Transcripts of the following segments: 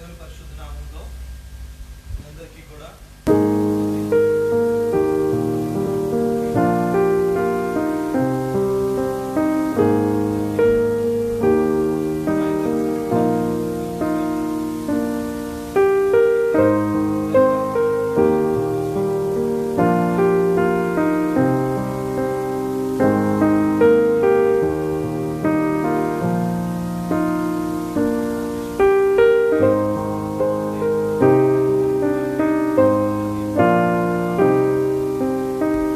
దేవుని పరిశుద్ధ నామములో అందరికీ కూడా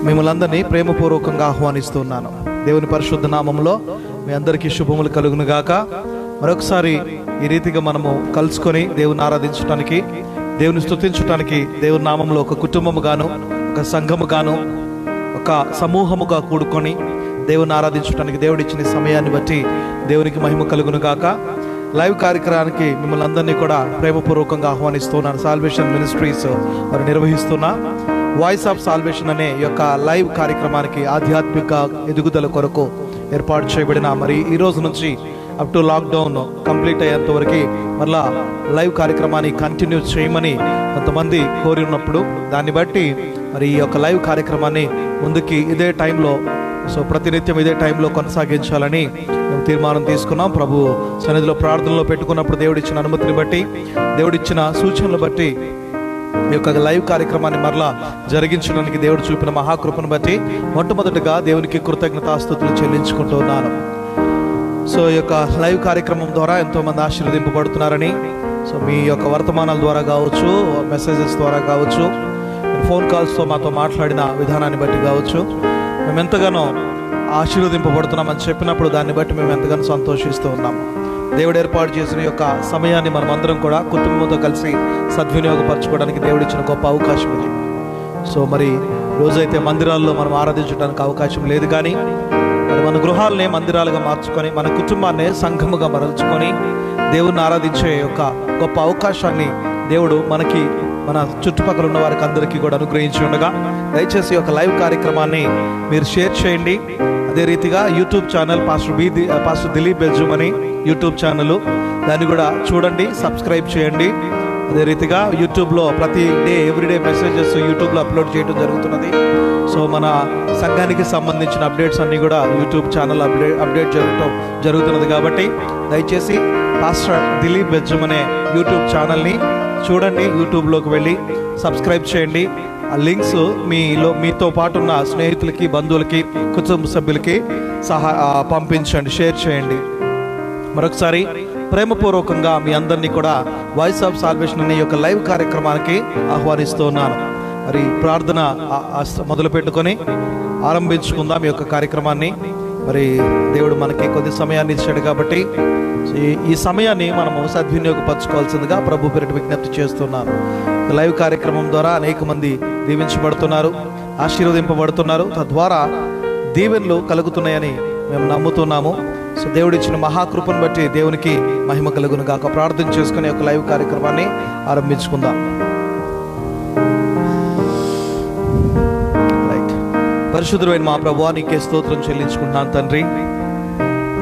మిమ్మల్ని అందరినీ ప్రేమపూర్వకంగా ఆహ్వానిస్తున్నాను. దేవుని పరిశుద్ధ నామంలో మీ అందరికీ శుభములు కలుగును గాక. మరొకసారి ఈ రీతిగా మనము కలుసుకొని దేవుని ఆరాధించడానికి, దేవుని స్తుతించడానికి, దేవుని నామంలో ఒక కుటుంబముగాను, ఒక సంఘముగాను, ఒక సమూహముగా కూడుకొని దేవుని ఆరాధించడానికి దేవుడిచ్చిన సమయాన్ని బట్టి దేవునికి మహిమ కలుగును గాక. లైవ్ కార్యక్రమానికి మిమ్మల్ని అందరినీ కూడా ప్రేమపూర్వకంగా ఆహ్వానిస్తున్నాను. సాల్వేషన్ మినిస్ట్రీస్ వారు నిర్వహిస్తున్న వాయిస్ ఆఫ్ సాల్వేషన్ అనే యొక్క లైవ్ కార్యక్రమానికి ఆధ్యాత్మిక ఎదుగుదల కొరకు ఏర్పాటు చేయబడిన మరి ఈ రోజు నుంచి అప్ టు లాక్డౌన్ కంప్లీట్ అయ్యేంత వరకు మరలా లైవ్ కార్యక్రమాన్ని కంటిన్యూ చేయమని కొంతమంది కోరి ఉన్నప్పుడు దాన్ని బట్టి మరి ఈ యొక్క లైవ్ కార్యక్రమాన్ని ముందుకి ఇదే టైంలో ప్రతినిత్యం ఇదే టైంలో కొనసాగించాలని మేము తీర్మానం తీసుకున్నాం. ప్రభు సన్నిధిలో ప్రార్థనలో పెట్టుకున్నప్పుడు దేవుడిచ్చిన అనుమతిని బట్టి, దేవుడిచ్చిన సూచనలు బట్టి ఈ యొక్క లైవ్ కార్యక్రమాన్ని మరలా జరిగించడానికి దేవుడు చూపిన మహాకృపను బట్టి మొట్టమొదటిగా దేవునికి కృతజ్ఞతాస్తుతులు చెల్లించుకుంటూ ఉన్నాను. ఈ యొక్క లైవ్ కార్యక్రమం ద్వారా ఎంతోమంది ఆశీర్వదింపబడుతున్నారని, మీ యొక్క వర్తమానాల ద్వారా కావచ్చు, మెసేజెస్ ద్వారా కావచ్చు, ఫోన్ కాల్స్తో మాతో మాట్లాడిన విధానాన్ని బట్టి కావచ్చు, మేము ఎంతగానో ఆశీర్వదింపబడుతున్నామని చెప్పినప్పుడు దాన్ని బట్టి మేము ఎంతగానో సంతోషిస్తూ ఉన్నాము. దేవుడు ఏర్పాటు చేసిన యొక్క సమయాన్ని మనం అందరం కూడా కుటుంబంతో కలిసి సద్వినియోగపరచుకోవడానికి దేవుడిచ్చిన గొప్ప అవకాశం ఇది. మరి రోజైతే మందిరాల్లో మనం ఆరాధించడానికి అవకాశం లేదు, కానీ మరి మన గృహాలనే మందిరాలుగా మార్చుకొని మన కుటుంబాన్ని సంఘముగా మరల్చుకొని దేవుణ్ణి ఆరాధించే యొక్క గొప్ప అవకాశాన్ని దేవుడు మనకి, మన చుట్టుపక్కల ఉన్న వారికి అందరికీ కూడా అనుగ్రహించి ఉండగా దయచేసి ఒక లైవ్ కార్యక్రమాన్ని మీరు షేర్ చేయండి. అదే రీతిగా యూట్యూబ్ ఛానల్ పాస్టర్ దిలీప్ బెల్జూమ్ అని యూట్యూబ్ ఛానల్, దాన్ని కూడా చూడండి, సబ్స్క్రైబ్ చేయండి. అదే రీతిగా యూట్యూబ్లో ప్రతి డే ఎవ్రీడే మెసేజెస్ యూట్యూబ్లో అప్లోడ్ చేయడం జరుగుతున్నది. మన సంఘానికి సంబంధించిన అప్డేట్స్ అన్నీ కూడా యూట్యూబ్ ఛానల్ అప్డేట్ జరుగుతున్నది. కాబట్టి దయచేసి పాస్టర్ దిలీప్ బెల్జూమ్ అనే యూట్యూబ్ ఛానల్ని చూడండి, యూట్యూబ్లోకి వెళ్ళి సబ్స్క్రైబ్ చేయండి. ఆ లింక్స్ మీతో పాటు ఉన్న స్నేహితులకి, బంధువులకి, కుటుంబ సభ్యులకి పంపించండి, షేర్ చేయండి. మరొకసారి ప్రేమపూర్వకంగా మీ అందరినీ కూడా వాయిస్ ఆఫ్ సాల్వేషన్ అనే యొక్క లైవ్ కార్యక్రమానికి ఆహ్వానిస్తూ ఉన్నాను. మరి ప్రార్థన మొదలు పెట్టుకొని ఆరంభించుకుందాం ఈ యొక్క కార్యక్రమాన్ని. మరి దేవుడు మనకి కొద్ది సమయాన్ని ఇచ్చాడు కాబట్టి ఈ సమయాన్ని మనము సద్వినియోగపరచుకోవాల్సిందిగా ప్రభు పేరిట విజ్ఞప్తి చేస్తున్నాను. లైవ్ కార్యక్రమం ద్వారా అనేక మంది దీవించబడుతున్నారు, ఆశీర్వదింపబడుతున్నారు, తద్వారా దీవెనలు కలుగుతున్నాయని మేము నమ్ముతున్నాము. దేవుడిచ్చిన మహాకృపను బట్టి దేవునికి మహిమ కలుగును గాక. ప్రార్థన చేసుకునే ఒక లైవ్ కార్యక్రమాన్ని ఆరంభించుకుందాం. పరిశుద్ధుడైన మా ప్రభువా, నీకే స్తోత్రం చెల్లించుకుంటున్నాను తండ్రి.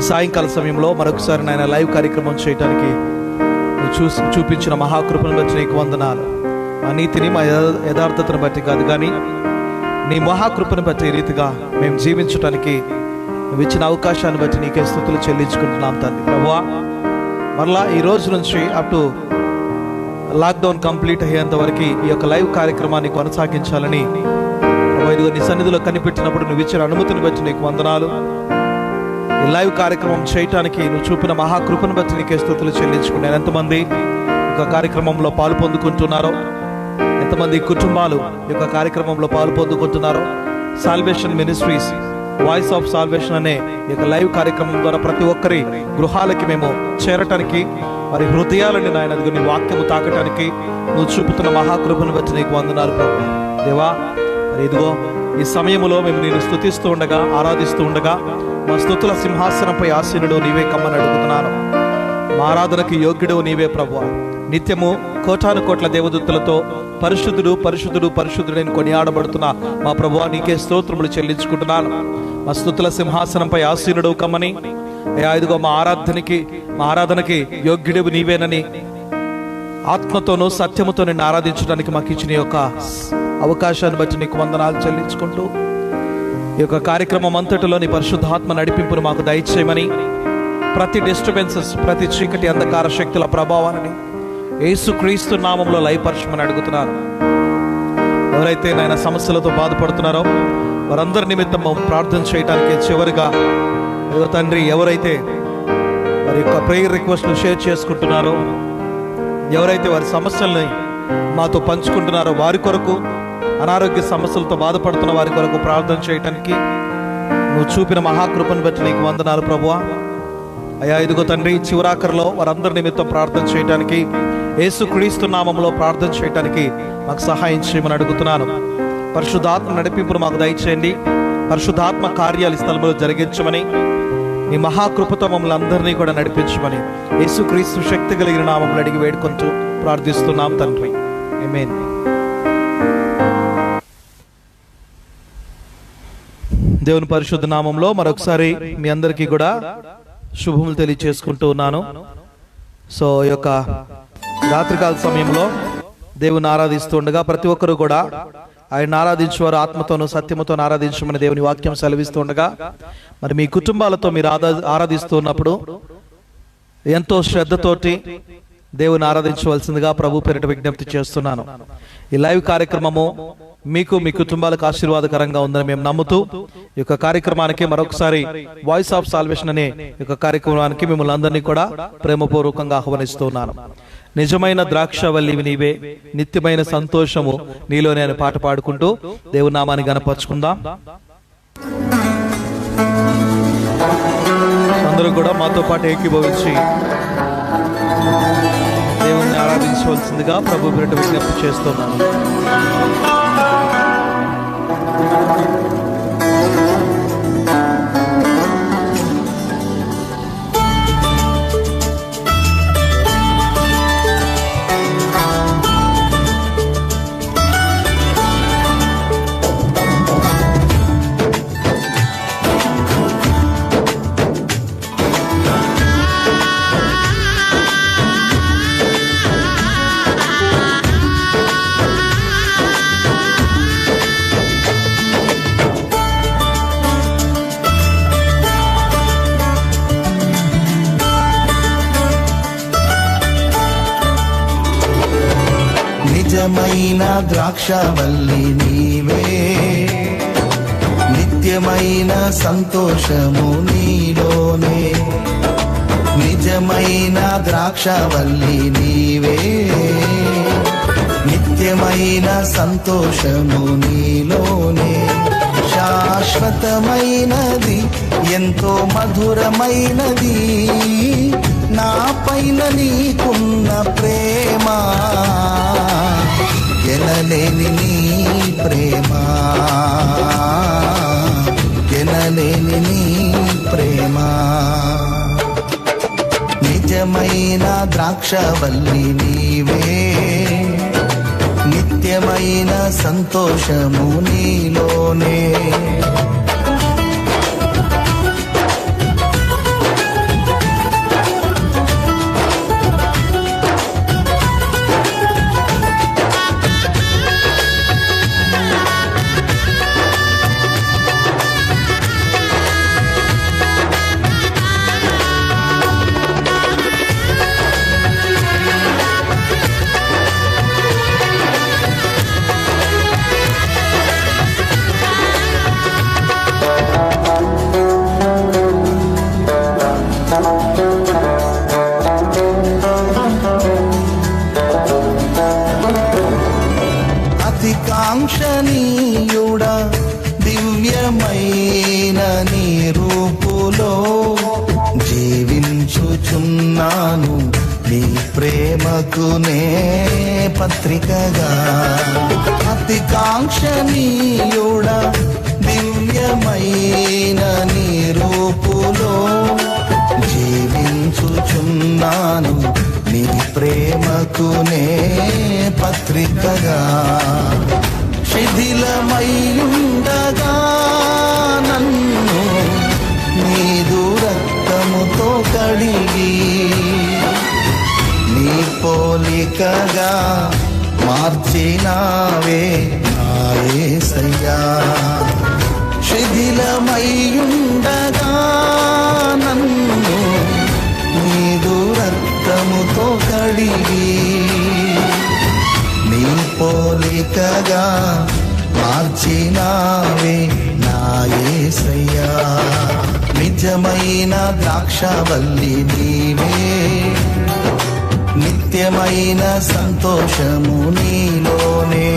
సాయంకాల సమయంలో మరొకసారి నాయన లైవ్ కార్యక్రమం చేయడానికి చూపించిన మహాకృపను బట్టి నీకు వందనాలు. మా నీతిని, మా యథార్థతను బట్టి కాదు, కానీ నీ మహాకృపను బట్టి ఈ రీతిగా మేము జీవించడానికి నువ్వు ఇచ్చిన అవకాశాన్ని బట్టి నీకే స్తుతులు చెల్లించుకుంటున్నాం తండ్రి. ప్రభువా, మరలా ఈ రోజు నుంచి అప్ టు లాక్డౌన్ కంప్లీట్ అయ్యేంత వరకు ఈ యొక్క లైవ్ కార్యక్రమాన్ని కొనసాగించాలని ఇదిగో నీ సన్నిధిలో కనిపెట్టినప్పుడు నువ్వు ఇచ్చిన అనుమతిని బట్టి నీకు వందనాలు. ఈ లైవ్ కార్యక్రమం చేయటానికి నువ్వు చూపిన మహాకృపను బట్టి నీకే స్తుతులు చెల్లించుకున్నాను. ఎంతమంది ఈ యొక్క కార్యక్రమంలో పాలు పొందుకుంటున్నారో, ఎంతమంది కుటుంబాలు ఈ యొక్క కార్యక్రమంలో పాలు పొందుకుంటున్నారో, salvation ministries voice of salvation అనే ఈ యొక్క లైవ్ కార్యక్రమం ద్వారా ప్రతి ఒక్కరి గృహాలకి మేము చేరటానికి, మరి హృదయాలని నాయన నీ వాక్యము తాకటానికి నువ్వు చూపుతున్న మహాకృపను బట్టి నీకు వందనాలు ప్రభు. దేవా, మరి ఇదిగో ఈ సమయంలో మేము నేను స్తుతిస్తూ ఉండగా, ఆరాధిస్తూ ఉండగా మా స్తుతుల సింహాసనంపై ఆసీనుడు నీవే కమ్మని అడుగుతున్నాను. మా ఆరాధనకి యోగ్యుడు నీవే ప్రభువా. నిత్యము కోటాను కోట్ల దేవదూతలతో పరిశుద్ధుడు పరిశుద్ధుడు పరిశుద్ధుడని కొనియాడబడుతున్న మా ప్రభువా, నీకే స్తోత్రములు చెల్లించుకుంటున్నాను. మా స్తుతుల సింహాసనంపై ఆసీనుడు కమ్మని, ఇదిగో మా ఆరాధనకి యోగ్యుడు నీవేనని ఆత్మతోనూ సత్యముతో నిన్ను ఆరాధించడానికి మాకు ఇచ్చిన ఈ యొక్క అవకాశాన్ని బట్టి నీకు వందనాలు చెల్లించుకుంటూ ఈ యొక్క కార్యక్రమం అంతటిలో నీ పరిశుద్ధాత్మ నడిపింపును మాకు దయచేయమని, ప్రతి డిస్టర్బెన్సెస్, ప్రతి చీకటి అంధకార శక్తుల ప్రభావాన్ని యేసుక్రీస్తు నామంలో లయపరచమని అడుగుతున్నాను. ఎవరైతే నాయన సమస్యలతో బాధపడుతున్నారో వారందరి నిమిత్తం ప్రార్థన చేయడానికి చివరిగా తండ్రి, ఎవరైతే వారి యొక్క ప్రేయర్ రిక్వెస్ట్లు షేర్ చేసుకుంటున్నారో, ఎవరైతే వారి సమస్యల్ని మాతో పంచుకుంటున్నారో వారి కొరకు, అనారోగ్య సమస్యలతో బాధపడుతున్న వారి కొరకు ప్రార్థన చేయటానికి నువ్వు చూపిన మహాకృపను బట్టి నీకు వందనాలు ప్రభువా. అయ్యా, ఇదిగో తండ్రి, చివరాఖరిలో వారందరి నిమిత్తం ప్రార్థన చేయటానికి, యేసుక్రీస్తు నామంలో ప్రార్థన చేయటానికి మాకు సహాయం చేయమని అడుగుతున్నాను. పరిశుద్ధాత్మ నడిపింపును మాకు దయచేయండి. పరిశుద్ధాత్మ కార్యాలు స్థలంలో జరిగించమని, నీ మహాకృపతో మమ్మల్ని అందరినీ కూడా నడిపించమని యేసుక్రీస్తు శక్తి కలిగిన నామంలో అడిగి వేడుకుంటూ ప్రార్థిస్తున్నాం తండ్రి. ఆమేన్. దేవుని పరిశుద్ధ నామంలో మరొకసారి మీ అందరికీ కూడా శుభములు తెలియచేసుకుంటూ ఉన్నాను. సో ఈ యొక్క రాత్రికాల సమయంలో దేవుని ఆరాధిస్తూ ఉండగా ప్రతి ఒక్కరు కూడా ఆయన ఆరాధించేవారు ఆత్మతోనూ సత్యముతోనూ ఆరాధించమని దేవుని వాక్యం సెలవిస్తూ ఉండగా, మరి మీ కుటుంబాలతో మీరు ఆరాధిస్తూ ఉన్నప్పుడు ఎంతో శ్రద్ధతోటి దేవుని ఆరాధించవలసిందిగా ప్రభు పేరిట విజ్ఞప్తి చేస్తున్నాను. ఈ లైవ్ కార్యక్రమము మీకు, మీ కుటుంబాలకు ఆశీర్వాదకరంగా ఉందని మేము నమ్ముతూ ఈ యొక్క కార్యక్రమానికి మరొకసారి వాయిస్ ఆఫ్ సాల్వేషన్ అనే ఈ యొక్క కార్యక్రమానికి మిమ్మల్ని అందరినీ కూడా ప్రేమపూర్వకంగా ఆహ్వానిస్తున్నాను. నిజమైన ద్రాక్షవల్లివి నీవే, నిత్యమైన సంతోషము నీలోనే అనే పాట పాడుకుంటూ దేవుని నామాన్ని గణపరుచుకుందాం. అందరూ కూడా మాతో పాటు ఏకీభవించి దేవుణ్ణి ఆరాధించవలసిందిగా ప్రభు పేరిట విజ్ఞప్తి చేస్తున్నాను. నిజమైన ద్రాక్షవల్లి నీవే, నిత్యమైన సంతోషము నీలోనే. నిజమైన ద్రాక్షవల్లి నీవే, నిత్యమైన సంతోషము నీలోనే. శాశ్వతమైనది, ఎంతో మధురమైనది నా పైన నీకున్న ప్రేమ, ఎనలేని నీ ప్రేమ, ఎనలేని నీ ప్రేమ. నిజమైన ద్రాక్షవల్లి నీవే, నిత్యమైన సంతోషము నీలోనే. కాంక్షణీయుడా, దివ్యమైన నీ రూపులో జీవించుచున్నాను, నీ ప్రేమకు నే పత్రికగా. అతి కాంక్షణీయుడా, దివ్యమైన నీ రూపులో జీవించుచున్నాను, నీ ప్రేమకు నే పత్రికగా. శిథిలమయ్యుండగా నన్ను నీదు రక్తముతో కడిగి, నీ పోలిక పోలికగా మార్చినావే నా యేసయ్యా. శిథిలమయ్యుండగా నన్ను నీదు రక్తముతో కడిగి నీ పోలికగా మార్చినావే నా యేసయ్యా. నిజమైన ద్రాక్షవల్లి నీవే, నిత్యమైన సంతోషము నీలోనే.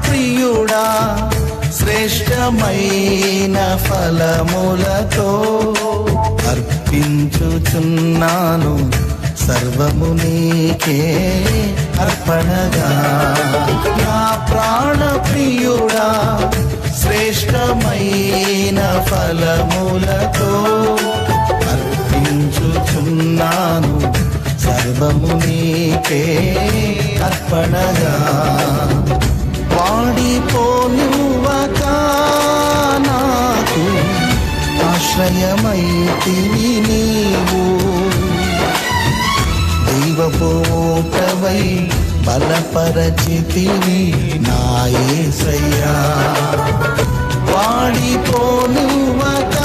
ప్రియుడా శ్రేష్టమైన ఫలములతో అర్పించుచున్నాను సర్వము నీకే అర్పణగా. నా ప్రాణ ప్రియుడా శ్రేష్టమైన ఫలములతో అర్పించుచున్నాను సర్వము నీకే అర్పణగా. వాడిపోనివ్వక నాకు ఆశ్రయమైతివి నీవు, దైవపు ఊటవై బలపరచితివి నా యేసయ్యా. వాడిపోనివ్వక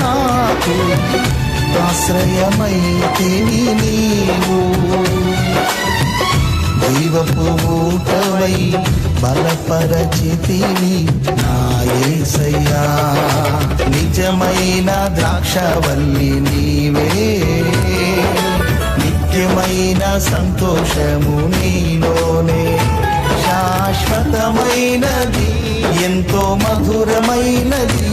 నాకు ఆశ్రయమైతివి నీవు, దైవపు ఊటవై బలపరచితివి నా యేసయ్యా. నిజమైన ద్రాక్షవల్లి నీవే, నిత్యమైన సంతోషము నీలోనే. శాశ్వతమైనది ఎంతో మధురమైనది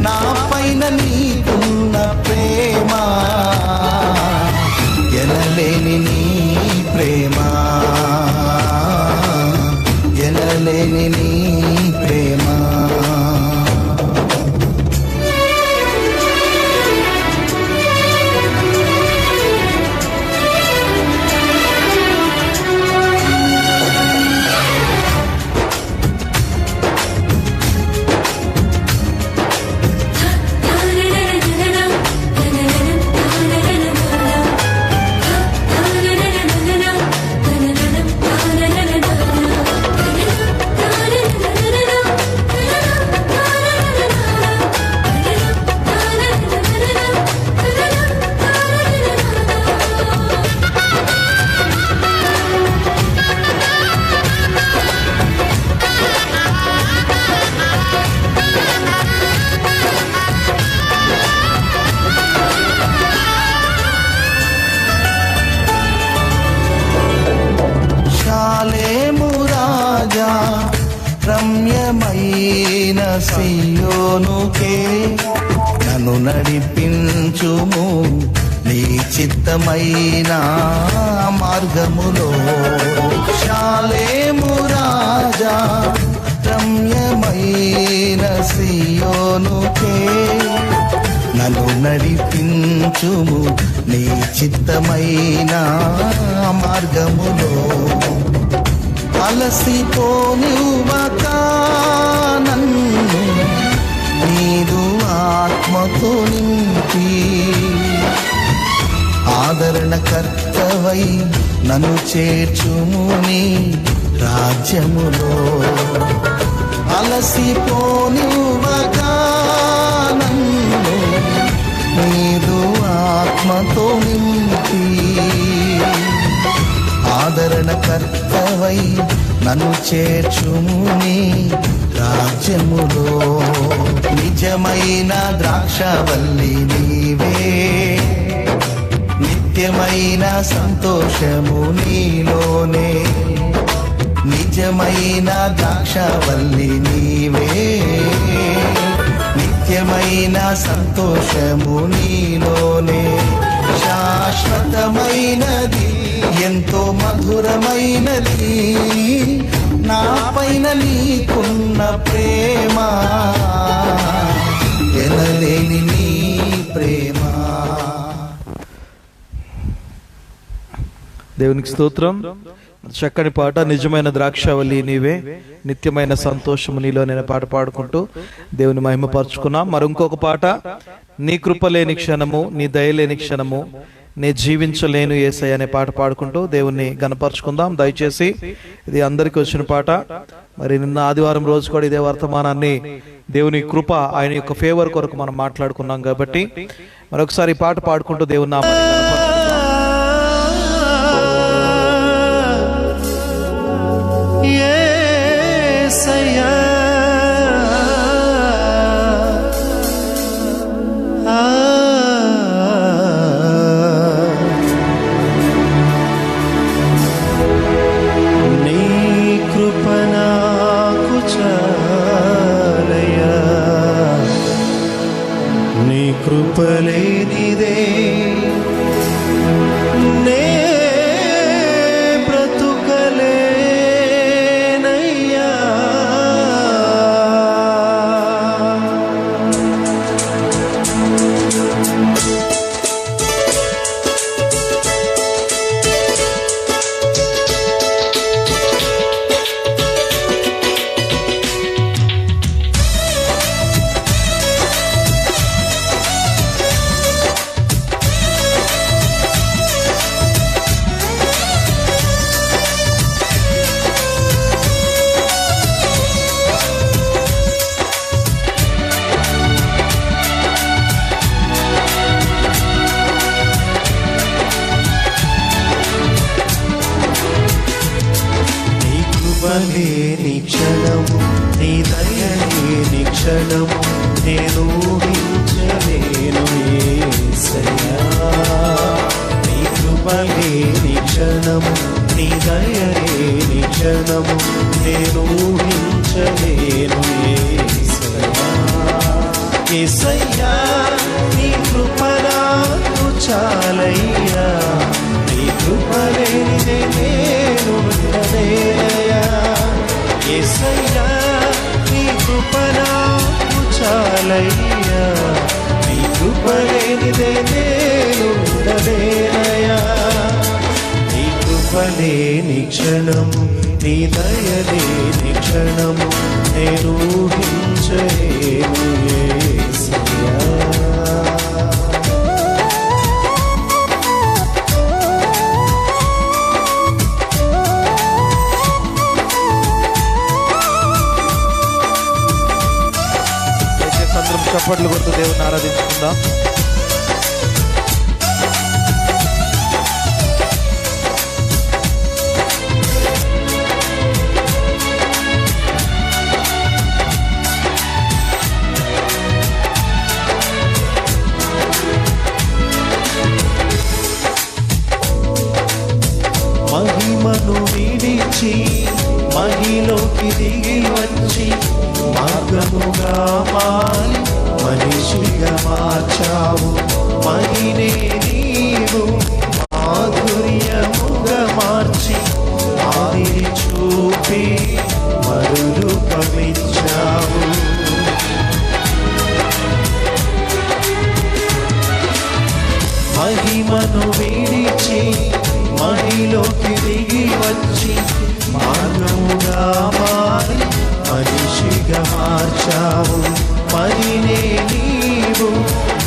నా పైన నీకున్న ప్రేమ, ఎనలేని నీ ప్రేమ, ఎనలేని నీ ప్రేమ. రమ్యమైన సియోనుకే నన్ను నడిపించుము నీ చిత్తమైన మార్గములో. శాలేము రాజా రమ్యమైన సియోనుకే నన్ను నడిపించుము నీ చిత్తమైన మార్గములో. అలసిపోనివ్వక నన్ను నీదు ఆత్మతో నింపి, ఆదరణకర్తవై నన్ను చేర్చుము నీ రాజ్యములో. అలసిపోనివ్వక నన్ను నీదు ఆత్మతో నింపి, ఆదరణకర్తవై నన్ను చేర్చుము నీ రాజ్యములో. నిజమైన ద్రాక్షవల్లి నీవే, నిత్యమైన సంతోషము నీలోనే. నిజమైన ద్రాక్షవల్లి నీవే, నిత్యమైన సంతోషము నీలోనే. శాశ్వతమైనది, ఎంతో మధురమైనది నా పైన నీకున్న ప్రేమ, ఎనలేని నీ ప్రేమ. దేవునికి స్తోత్రం. చక్కని పాట, నిజమైన ద్రాక్షావల్లి నీవే, నిత్యమైన సంతోషము నీలో నేను పాట పాడుకుంటూ దేవుని మహిమపరుచుకున్నాం. మరి ఇంకొక పాట, నీ కృప లేని క్షణము, నీ దయ లేని క్షణము నే జీవించలేను యేసయ్య అనే పాట పాడుకుంటూ దేవుణ్ణి గణపరుచుకుందాం. దయచేసి ఇది అందరికీ వచ్చిన పాట. మరి నిన్న ఆదివారం రోజు కూడా ఇదే వర్తమానాన్ని, దేవుని కృప, ఆయన యొక్క ఫేవర్ కొరకు మనం మాట్లాడుకున్నాం కాబట్టి మరొకసారి పాట పాడుకుంటూ దేవుని నామాన్ని గణపరుచుకుందాం. కృపలేనిదే నే బ్రతుకలేనయ్యా, లేని క్షణము, నీ దయలేని క్షణము నేను ఊహించలేను యేసయ్యా. నీ కృప లేని క్షణము, నీ దయలేని క్షణము నేను ఊహించలేను యేసయ్యా. యేసయ్యా నీ కృప నాకు చాలయ్యా, నీ కృప లేనిదే నేను ఉండలేనయ్యా. యేసయ్యా నీ కృప నాకు చాలయ్యా, నీ కృప లేనిదే నేను ఉండలేనయ్యా. నీ కృప లేని క్షణము, నీ దయ లేని క్షణము నేను ఊహించలేను యేసయ్యా. చప్పట్లు కొడుతూ దేవుని ఆరాధించుకుందాం. మహిమను విడిచి మహిలోకి దిగి వచ్చి మార్గముగా మారి మనిషిగా మార్చావు. మహినే నీవు మాధుర్యముగా మార్చి ఆవిరి చూపి మరురూపమిచ్చావు. మహిమను విడిచి మహిలోకి దిగి వచ్చి మార్గముగా మారి మనిషిగా మార్చావు. మహినే నీవు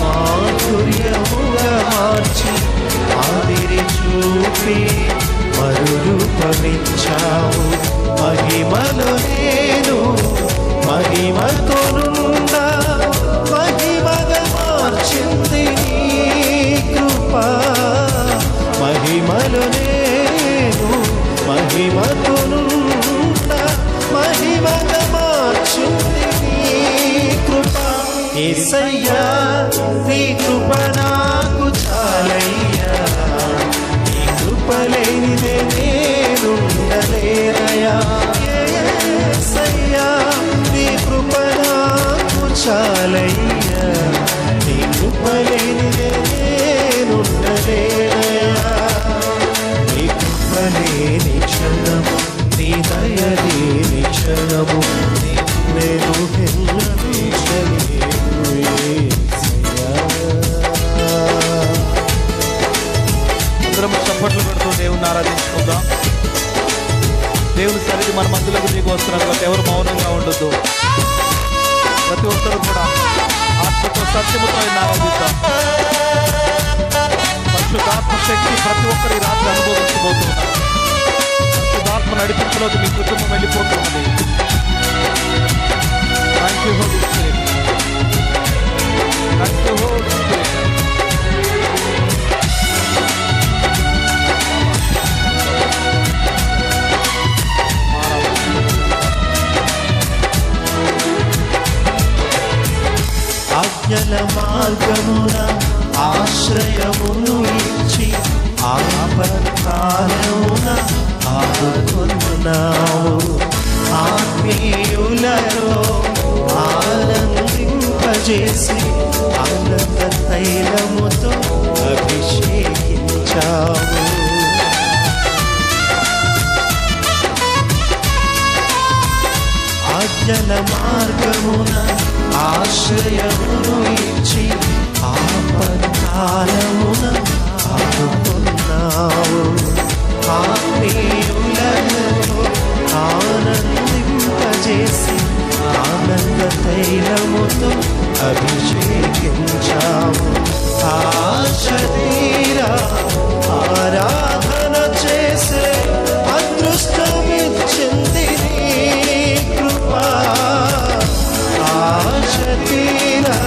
మాధుర్యముగా మార్చి ఆవిరి చూపి మరురూపమిచ్చావు. మహిమలో నేను మహిమతోనున్నా, మహిమగా మార్చింది నీ కృప. మహిమలో నేను మహిమతోనున్నా, మహిమగా మార్చింది నీ కృప. యేసయ్యా నీ కృప నాకు చాలయ్యా, నీ కృప లేనిదే నేను ఉండలేనయ్యా. యేసయ్యా నీ కృప నాకు చాలయ్యా, నీ కృప లేనిదే నేను ఉండలేనయ్యా. వారి మధ్యలోకి దిగి వస్తున్నారు కాబట్టి ఎవరు మౌనంగా ఉండొద్దు. ప్రతి ఒక్కరు కూడా ఆత్మతో సత్యముతో ఆయన ఆరాధిద్దాం. పరిశుద్ధాత్మ శక్తి ప్రతి ఒక్కరి రాత్రి అనుభవించబోతున్నారు. పరిశుద్ధాత్మ నడిపించలోకి మీ కుటుంబం వెళ్ళిపోతున్నది. Thank you, Holy Spirit. Thank you, Holy Spirit. ఆజ్ఞల మార్గమున ఆశ్రయమును ఇచ్చి ఆపత్కాలమున ఆదుకొన్నావు. ఆత్మీయులలో ఆనందింపజేసి ఆనంద తైలముతో అభిషేకించావు. ఆజ్ఞల మార్గమున ఆశ్రయమును ఇచ్చి ఆపత్కాలమున ఆదుకొన్నావు. ఆత్మీయులలో ఆనందింపజేసి ఆనంద తైలముతో అభిషేకించావు. ఆశతీరా ఆరాధన చేసే అదృష్టమిచ్చింది నీ కృపా. ఆశతీరా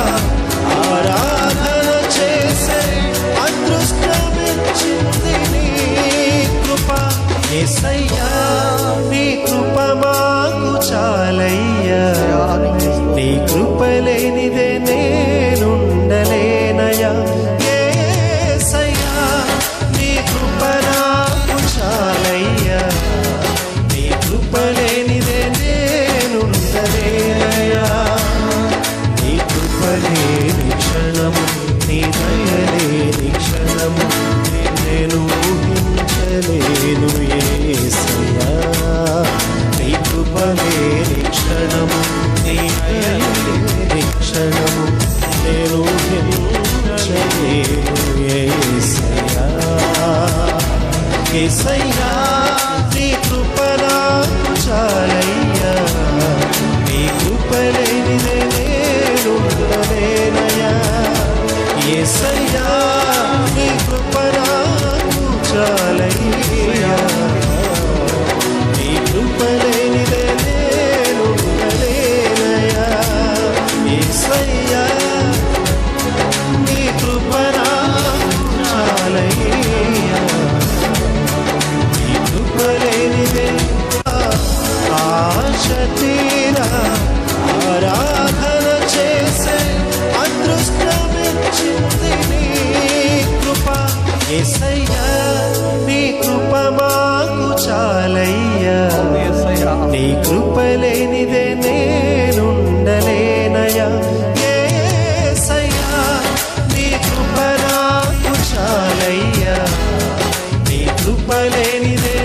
ఆరాధన చేసే అదృష్టమిచ్చింది నీ కృపా. యేసయ్యా నీ కృప మాకు చాలయ్యా. నీ కృప లేనిదే నేనుండలేనయ్యా. యేసయ్యా నీ కృప నాకు చాలయ్యా. నీ కృప లేనిదే నేనుండలేనయ్యా. నీ కృప లేని క్షణము, నీ దయ లేని క్షణము నేను ఊహించలేను యేసయ్యా. నీ కృప లేని క్షణము, నీ దయ లేని క్షణము నేను ఊహించలేను యేసయ్యా. యేసయ్యా నీ కృప నాకు చాలయ్యా. నీ కృప లేనిదే నేనుండలేనయ్యా. యేసయ్యా నీ కృప నాకు చాలయ్యా. నీ కృప లేనిదే నేనుండలేనయ్యా. యేసయ్యా నీ కృప నాకు చాలయ్యా. నీ కృప లేనిదే ఆశ తీరా ఆరాధన చేసే అదృష్టమిచ్చింది నీ కృప. యేసయ్యా నీ కృప మాకు చాలయ్యా. నీ కృప లేనిదే నేనుండలేనయ్యా. యేసయ్యా నీ కృప నాకు చాలయ్యా. నీ కృప లేనిదే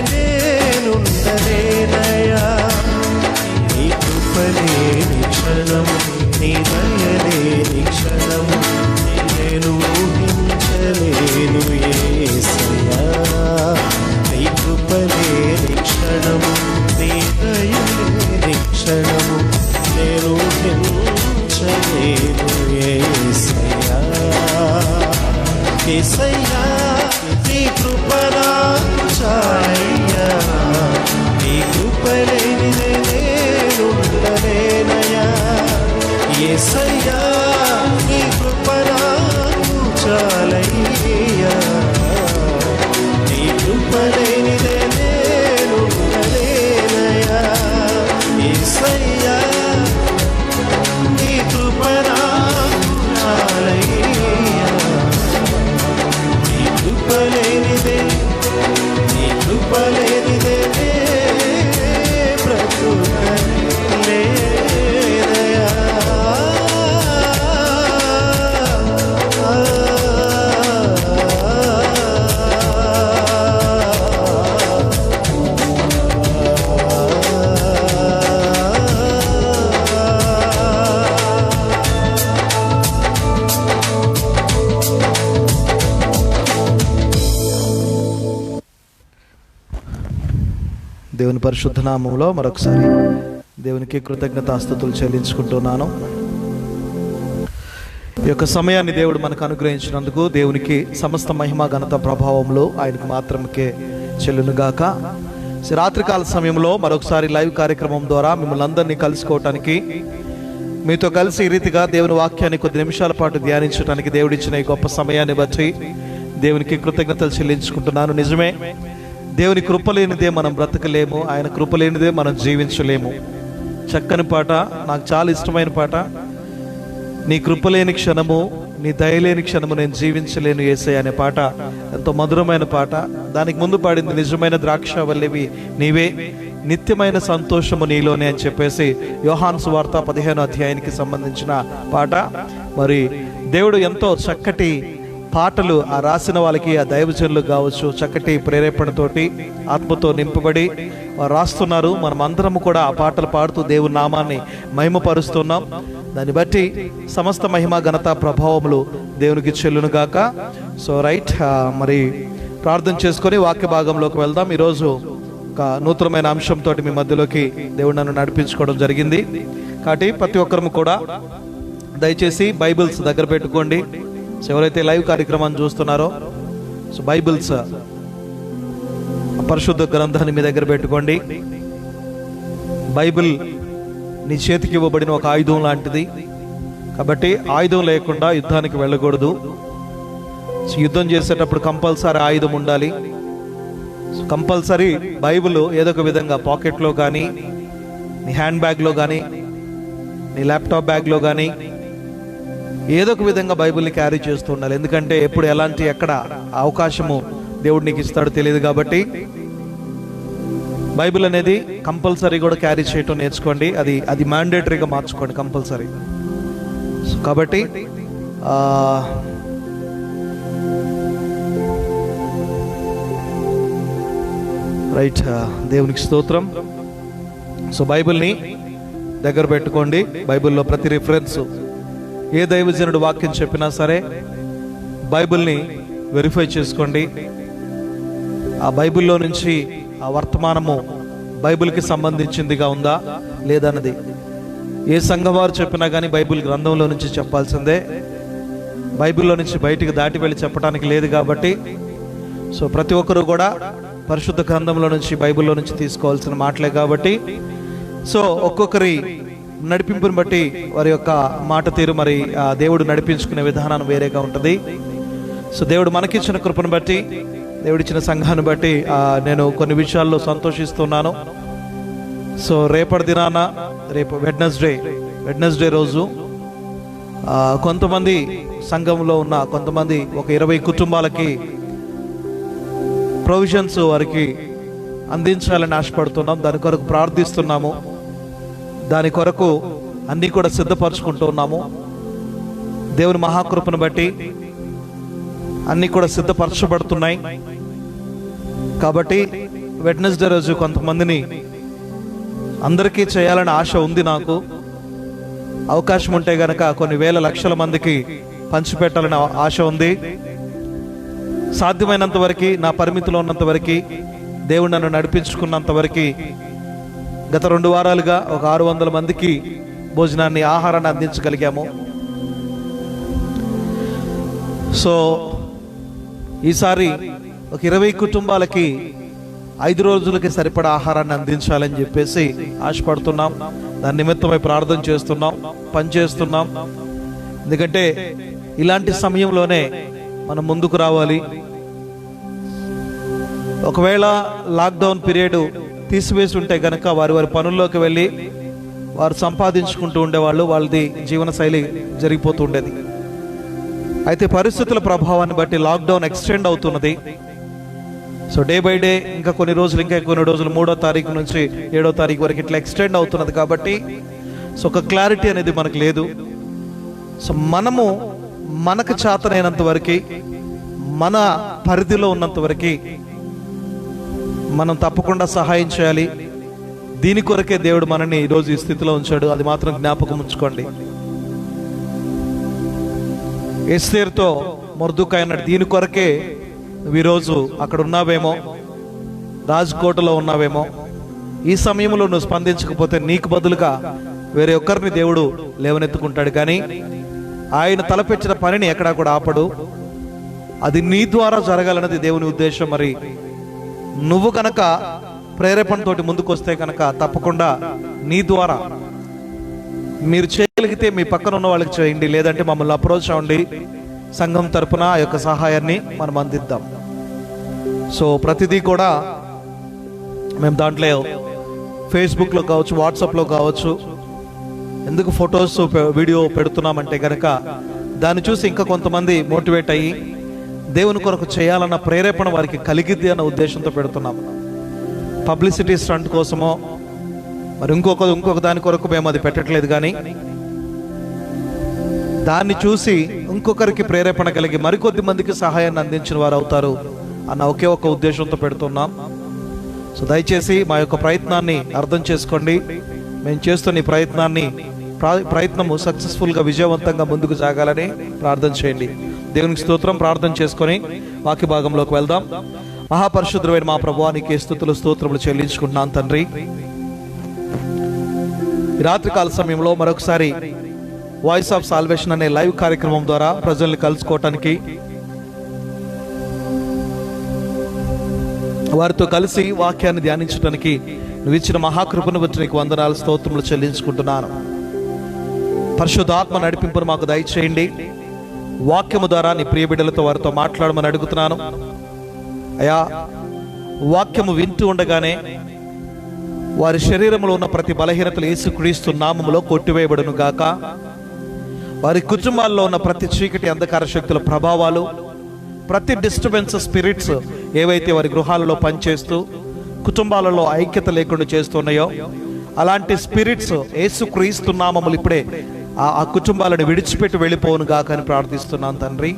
నేనుండలేనయ్యా. నీ కృప లేని క్షణము, నీ దయ లేని క్షణము నేను ఊహించలేను యేసయ్యా. నీ కృప లేని క్షణము, నీ దయ లేని క్షణము నేను ఊహించలేను యేసయ్యా. యేసయ్యా నీ కృప నాకు చాలయ్యా. నీ కృప లేనిదే నేనుండలేనయ్యా. యేసయ్యా నీ కృప నాకు చాలయ్యా. నీ కృప లేనిదే నేనుండలేనయ్యా. యేసయ్యా నీ కృప నాకు చాలయ్యా. నీ కృప లేనిదే, నీ కృప దేవుని పరిశుద్ధ నామములో మరొకసారి దేవునికి కృతజ్ఞతాస్తుతులు చెల్లించుకుంటున్నాను. ఈ యొక్క సమయాన్ని దేవుడు మనకు అనుగ్రహించినందుకు దేవునికి సమస్త మహిమ ఘనత ప్రభావములు ఆయనకు మాత్రమే చెల్లునుగాక. రాత్రికాల సమయంలో మరొకసారి లైవ్ కార్యక్రమం ద్వారా మిమ్మల్ని అందరినీ కలుసుకోవటానికి, మీతో కలిసి ఈ రీతిగా దేవుని వాక్యాన్ని కొద్ది నిమిషాల పాటు ధ్యానించడానికి దేవుడిచ్చిన ఈ గొప్ప సమయాన్ని బట్టి దేవునికి కృతజ్ఞతలు చెల్లించుకుంటున్నాను. నిజమే, దేవుని కృప లేనిదే మనం బ్రతకలేము, ఆయన కృప లేనిదే మనం జీవించలేము. చక్కని పాట, నాకు చాలా ఇష్టమైన పాట. నీ కృపలేని క్షణము, నీ దయలేని క్షణము నేను జీవించలేను యేసయ్య అనే పాట ఎంతో మధురమైన పాట. దానికి ముందు పాడింది నిజమైన ద్రాక్షావల్లివి నీవే, నిత్యమైన సంతోషము నీలోనే అని చెప్పేసి యోహాను సువార్త 15వ అధ్యాయానికి సంబంధించిన పాట. మరి దేవుడు ఎంతో చక్కటి పాటలు ఆ రాసిన వాళ్ళకి, ఆ దైవజనులు కావచ్చు, చక్కటి ప్రేరేపణతోటి ఆత్మతో నింపబడి వారు రాస్తున్నారు. మనం అందరం కూడా ఆ పాటలు పాడుతూ దేవుని నామాన్ని మహిమపరుస్తున్నాం. దాన్ని బట్టి సమస్త మహిమ ఘనత ప్రభావములు దేవునికి చెల్లునుగాక. సో రైట్, మరి ప్రార్థన చేసుకొని వాక్య భాగంలోకి వెళ్దాం. ఈరోజు ఒక నూతనమైన అంశంతో మీ మధ్యలోకి దేవుడు నన్ను నడిపించుకోవడం జరిగింది. కాబట్టి ప్రతి ఒక్కరు కూడా దయచేసి బైబిల్స్ దగ్గర పెట్టుకోండి. సో ఎవరైతే లైవ్ కార్యక్రమాన్ని చూస్తున్నారో, సో బైబిల్స్ పరిశుద్ధ గ్రంథాన్ని మీ దగ్గర పెట్టుకోండి. బైబిల్ నీ చేతికి ఇవ్వబడిన ఒక ఆయుధం లాంటిది. కాబట్టి ఆయుధం లేకుండా యుద్ధానికి వెళ్ళకూడదు. యుద్ధం చేసేటప్పుడు కంపల్సరీ ఆయుధం ఉండాలి. కంపల్సరీ బైబిల్ ఏదో ఒక విధంగా పాకెట్లో కానీ, నీ హ్యాండ్ బ్యాగ్లో కానీ, నీ ల్యాప్టాప్ బ్యాగ్లో కానీ ఏదో ఒక విధంగా బైబిల్ని క్యారీ చేస్తూ ఉండాలి. ఎందుకంటే ఎప్పుడు ఎలాంటి ఎక్కడ అవకాశము దేవుడు నీకు ఇస్తాడో తెలియదు. కాబట్టి బైబిల్ అనేది కంపల్సరీ కూడా క్యారీ చేయటం నేర్చుకోండి. అది మ్యాండేటరీగా మార్చుకోండి కంపల్సరీ. కాబట్టి రైట్, దేవునికి స్తోత్రం. సో బైబిల్ని దగ్గర పెట్టుకోండి. బైబిల్లో ప్రతి రిఫరెన్స్, ఏ దైవజనుడు వాక్యం చెప్పినా సరే బైబిల్ని వెరిఫై చేసుకోండి. ఆ బైబిల్లో నుంచి ఆ వర్తమానము బైబిల్కి సంబంధించిందిగా ఉందా లేదన్నది ఏ సంఘవారు చెప్పినా కానీ బైబిల్ గ్రంథంలో నుంచి చెప్పాల్సిందే. బైబిల్లో నుంచి బయటికి దాటి వెళ్ళి చెప్పడానికి లేదు. కాబట్టి సో ప్రతి ఒక్కరూ కూడా పరిశుద్ధ గ్రంథంలో నుంచి, బైబిల్లో నుంచి తీసుకోవాల్సిన మాటలే. కాబట్టి సో ఒక్కొక్కరి నడిపింపుని బట్టి వారి యొక్క మాట తీరు, మరి దేవుడు నడిపించుకునే విధానం వేరేగా ఉంటుంది. సో దేవుడు మనకిచ్చిన కృపను బట్టి, దేవుడిచ్చిన సంఘాన్ని బట్టి నేను కొన్ని విషయాల్లో సంతోషిస్తున్నాను. సో రేపటి దినాన, రేపు వెడ్నెస్డే రోజు కొంతమంది సంఘంలో ఉన్న కొంతమంది ఒక 20 కుటుంబాలకి ప్రొవిజన్స్ వారికి అందించాలని ఆశపడుతున్నాం. దాని కొరకు ప్రార్థిస్తున్నాము. దాని కొరకు అన్నీ కూడా సిద్ధపరచుకుంటూ ఉన్నాము. దేవుని మహాకృపను బట్టి అన్నీ కూడా సిద్ధపరచబడుతున్నాయి. కాబట్టి వెడ్నెస్డే రోజు కొంతమందిని అందరికీ చేయాలని ఆశ ఉంది. నాకు అవకాశం ఉంటే గనక కొన్ని వేల లక్షల మందికి పంచిపెట్టాలని ఆశ ఉంది. సాధ్యమైనంత వరకు, నా పరిమితిలో ఉన్నంత వరకు, దేవుడు నన్ను నడిపించుకున్నంత వరకు గత 2 వారాలుగా ఒక 600 మందికి భోజనాన్ని, ఆహారాన్ని అందించగలిగాము. సో ఈసారి ఒక 20 కుటుంబాలకి 5 రోజులకి సరిపడా ఆహారాన్ని అందించాలని చెప్పేసి ఆశపడుతున్నాం. దాని నిమిత్తమై ప్రార్థన చేస్తున్నాం, పనిచేస్తున్నాం. ఎందుకంటే ఇలాంటి సమయంలోనే మనం ముందుకు రావాలి. ఒకవేళ లాక్డౌన్ పీరియడ్ తీసివేసి ఉంటే గనక వారి పనుల్లోకి వెళ్ళి వారు సంపాదించుకుంటూ ఉండేవాళ్ళు, వాళ్ళది జీవన శైలి జరిగిపోతూ ఉండేది. అయితే పరిస్థితుల ప్రభావాన్ని బట్టి లాక్డౌన్ ఎక్స్టెండ్ అవుతున్నది. సో డే బై డే ఇంకా కొన్ని రోజులు 3వ తారీఖు నుంచి 7వ తారీఖు వరకు ఇట్లా ఎక్స్టెండ్ అవుతున్నది. కాబట్టి సో ఒక క్లారిటీ అనేది మనకు లేదు. సో మనకు చేతనైనంత వరకు, మన పరిధిలో ఉన్నంత వరకు మనం తప్పకుండా సహాయం చేయాలి. దీని కొరకే దేవుడు మనల్ని ఈరోజు ఈ స్థితిలో ఉంచాడు. అది మాత్రం జ్ఞాపకం ఉంచుకోండి. ఎస్తేరుతో మొర్దుకాయ అన్నాడు, దీని కొరకే నువ్వు ఈరోజు అక్కడ ఉన్నావేమో, రాజ్కోటలో ఉన్నావేమో, ఈ సమయంలో నువ్వు స్పందించకపోతే నీకు బదులుగా వేరే ఒక్కరిని దేవుడు లేవనెత్తుకుంటాడు. కానీ ఆయన తలపెట్టిన పనిని ఎక్కడా కూడా ఆపడు. అది నీ ద్వారా జరగాలన్నది దేవుని ఉద్దేశం. మరి నువ్వు కనుక ప్రేరేపణతోటి ముందుకు వస్తే కనుక తప్పకుండా నీ ద్వారా మీరు చేయగలిగితే మీ పక్కన ఉన్న వాళ్ళకి చేయండి, లేదంటే మమ్మల్ని అప్రోచ్ అవ్వండి. సంఘం తరపున ఆ యొక్క సహాయాన్ని మనం అందిద్దాం. సో ప్రతిదీ కూడా మేము దాంట్లో ఫేస్బుక్లో కావచ్చు, వాట్సాప్లో కావచ్చు, ఎందుకు ఫొటోస్ వీడియో పెడుతున్నామంటే కనుక దాన్ని చూసి ఇంకా కొంతమంది మోటివేట్ అయ్యి దేవుని కొరకు చేయాలన్న ప్రేరేపణ వారికి కలిగిద్ది అన్న ఉద్దేశంతో పెడుతున్నాం. పబ్లిసిటీ స్టంట్ కోసమో మరి ఇంకొక దాని కొరకు మేము అది పెట్టట్లేదు. కానీ దాన్ని చూసి ఇంకొకరికి ప్రేరేపణ కలిగి మరికొద్ది మందికి సహాయాన్ని అందించిన వారు అవుతారు అన్న ఒకే ఒక ఉద్దేశంతో పెడుతున్నాం. సో దయచేసి మా యొక్క ప్రయత్నాన్ని అర్థం చేసుకోండి. మేము చేస్తున్న ఈ ప్రయత్నము సక్సెస్ఫుల్గా విజయవంతంగా ముందుకు సాగాలని ప్రార్థన చేయండి. దేవునికి స్తోత్రం. ప్రార్థన చేసుకొని వాక్య భాగంలోకి వెళ్దాం. మహాపరిశుద్ధుడైన మా ప్రభువా, నీకే స్తుతులు స్తోత్రములు చెల్లించుకుంటున్నాను తండ్రి. ఈ రాత్రికాల సమయంలో మరొకసారి వాయిస్ ఆఫ్ సాల్వేషన్ అనే లైవ్ కార్యక్రమం ద్వారా ప్రజల్ని కలుసుకోవటానికి, వారితో కలిసి వాక్యాన్ని ధ్యానించడానికి నువ్వు ఇచ్చిన మహాకృపను బట్టి నీకు వందనాలు స్తోత్రములు చెల్లించుకుంటున్నాను. పరిశుద్ధాత్మ నడిపింపును మాకు దయచేయండి. వాక్యము ద్వారా నీ ప్రియ బిడ్డలతో వారితో మాట్లాడమని అడుగుతున్నాను అయ్యా. వాక్యము వింటూ ఉండగానే వారి శరీరంలో ఉన్న ప్రతి బలహీనతలు యేసుక్రీస్తు నామములో కొట్టివేయబడును గాక. వారి కుటుంబాల్లో ఉన్న ప్రతి చీకటి అంధకార శక్తుల ప్రభావాలు, ప్రతి డిస్టర్బెన్స్ స్పిరిట్స్ ఏవైతే వారి గృహాలలో పనిచేస్తూ కుటుంబాలలో ఐక్యత లేకుండా చేస్తున్నాయో అలాంటి స్పిరిట్స్ యేసుక్రీస్తు నామములు ఇప్పుడే ఆ కుటుంబాలను విడిచిపెట్టి వెళ్ళిపోవును గాక అని ప్రార్థిస్తున్నాను తండ్రి.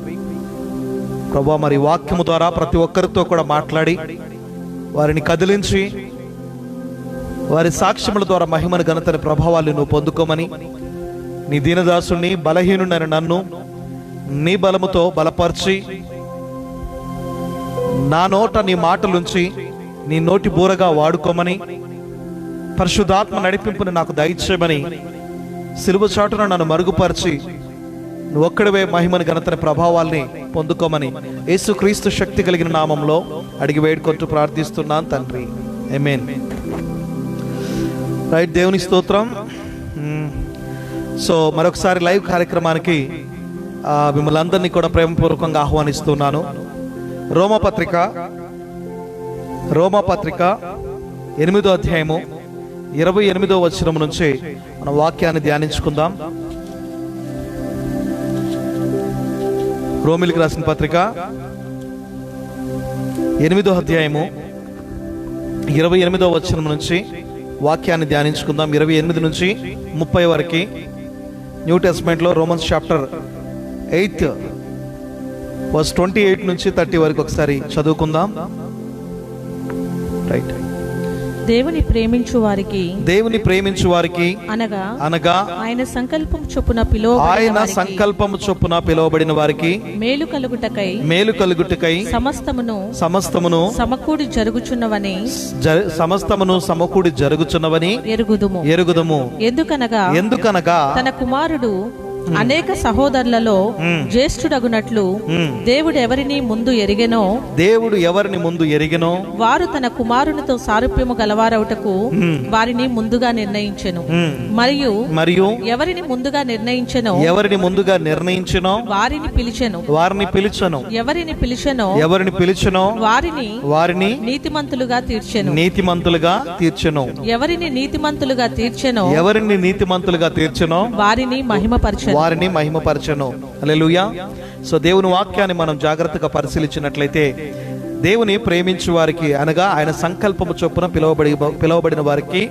ప్రభువా, మరి వాక్యము ద్వారా ప్రతి ఒక్కరితో కూడా మాట్లాడి వారిని కదిలించి వారి సాక్ష్యముల ద్వారా మహిమను ఘనతని ప్రభావాలు నువ్వు పొందుకోమని, నీ దీనదాసుని బలహీనుడైన నన్ను నీ బలముతో బలపరిచి నా నోట నీ మాటలుంచి నీ నోటి బూరగా వాడుకోమని, పరిశుద్ధాత్మ నడిపింపుని నాకు దయచేయమని, సిలువ చాటున నన్ను మరుగుపరిచి నువ్వు ఒక్కడివే మహిమని ఘనతని ప్రభావాల్ని పొందుకోమని యేసుక్రీస్తు శక్తి కలిగిన నామంలో అడిగి వేడుకుంటూ ప్రార్థిస్తున్నాను తండ్రి. ఆమేన్. రైట్, దేవుని స్తోత్రం. సో మరొకసారి లైవ్ కార్యక్రమానికి మిమ్మల్ని అందరినీ కూడా ప్రేమపూర్వకంగా ఆహ్వానిస్తున్నాను. రోమపత్రిక 8వ అధ్యాయము 28వ వచనం నుంచి మన వాక్యాన్ని ధ్యానించుకుందాం. రోమిలికి రాసిన పత్రిక 8వ అధ్యాయము 28వ వచనం నుంచి వాక్యాన్ని ధ్యానించుకుందాం. 28 నుంచి 30 వరకు న్యూ టెస్ట్మెంట్లో రోమన్స్ చాప్టర్ 8 వర్స్ 28 నుంచి 30 వరకు ఒకసారి చదువుకుందాం. రైట్. దేవుని ప్రేమించు వారికి అనగా ఆయన సంకల్పము చొప్పున పిలువబడిన వారికి మేలు కలుగుటకై సమస్తమును సమకూడి జరుగుచున్నవని ఎరుగుదుము. ఎందుకనగా తన కుమారుడు అనేక సహోదరులలో జ్యేష్ఠుడగునట్లు దేవుడు ఎవరిని ముందు ఎరిగెనో వారు తన కుమారునితో సారూప్యము గలవారవుటకు వారిని ముందుగా నిర్ణయించెను. మరియు ఎవరిని ముందుగా నిర్ణయించెనో వారిని పిలిచెను. ఎవరిని పిలిచెనో వారిని నీతిమంతులుగా తీర్చెను. ఎవరిని నీతిమంతులుగా తీర్చెనో వారిని మహిమపరచెను. హల్లెలూయా. సో దేవుని వాక్యాన్ని మనం జాగ్రత్తగా పరిశీలించినట్లయితే, దేవుని ప్రేమించు వారికి అనగా ఆయన సంకల్పము చొప్పున పిలువబడిన వారికి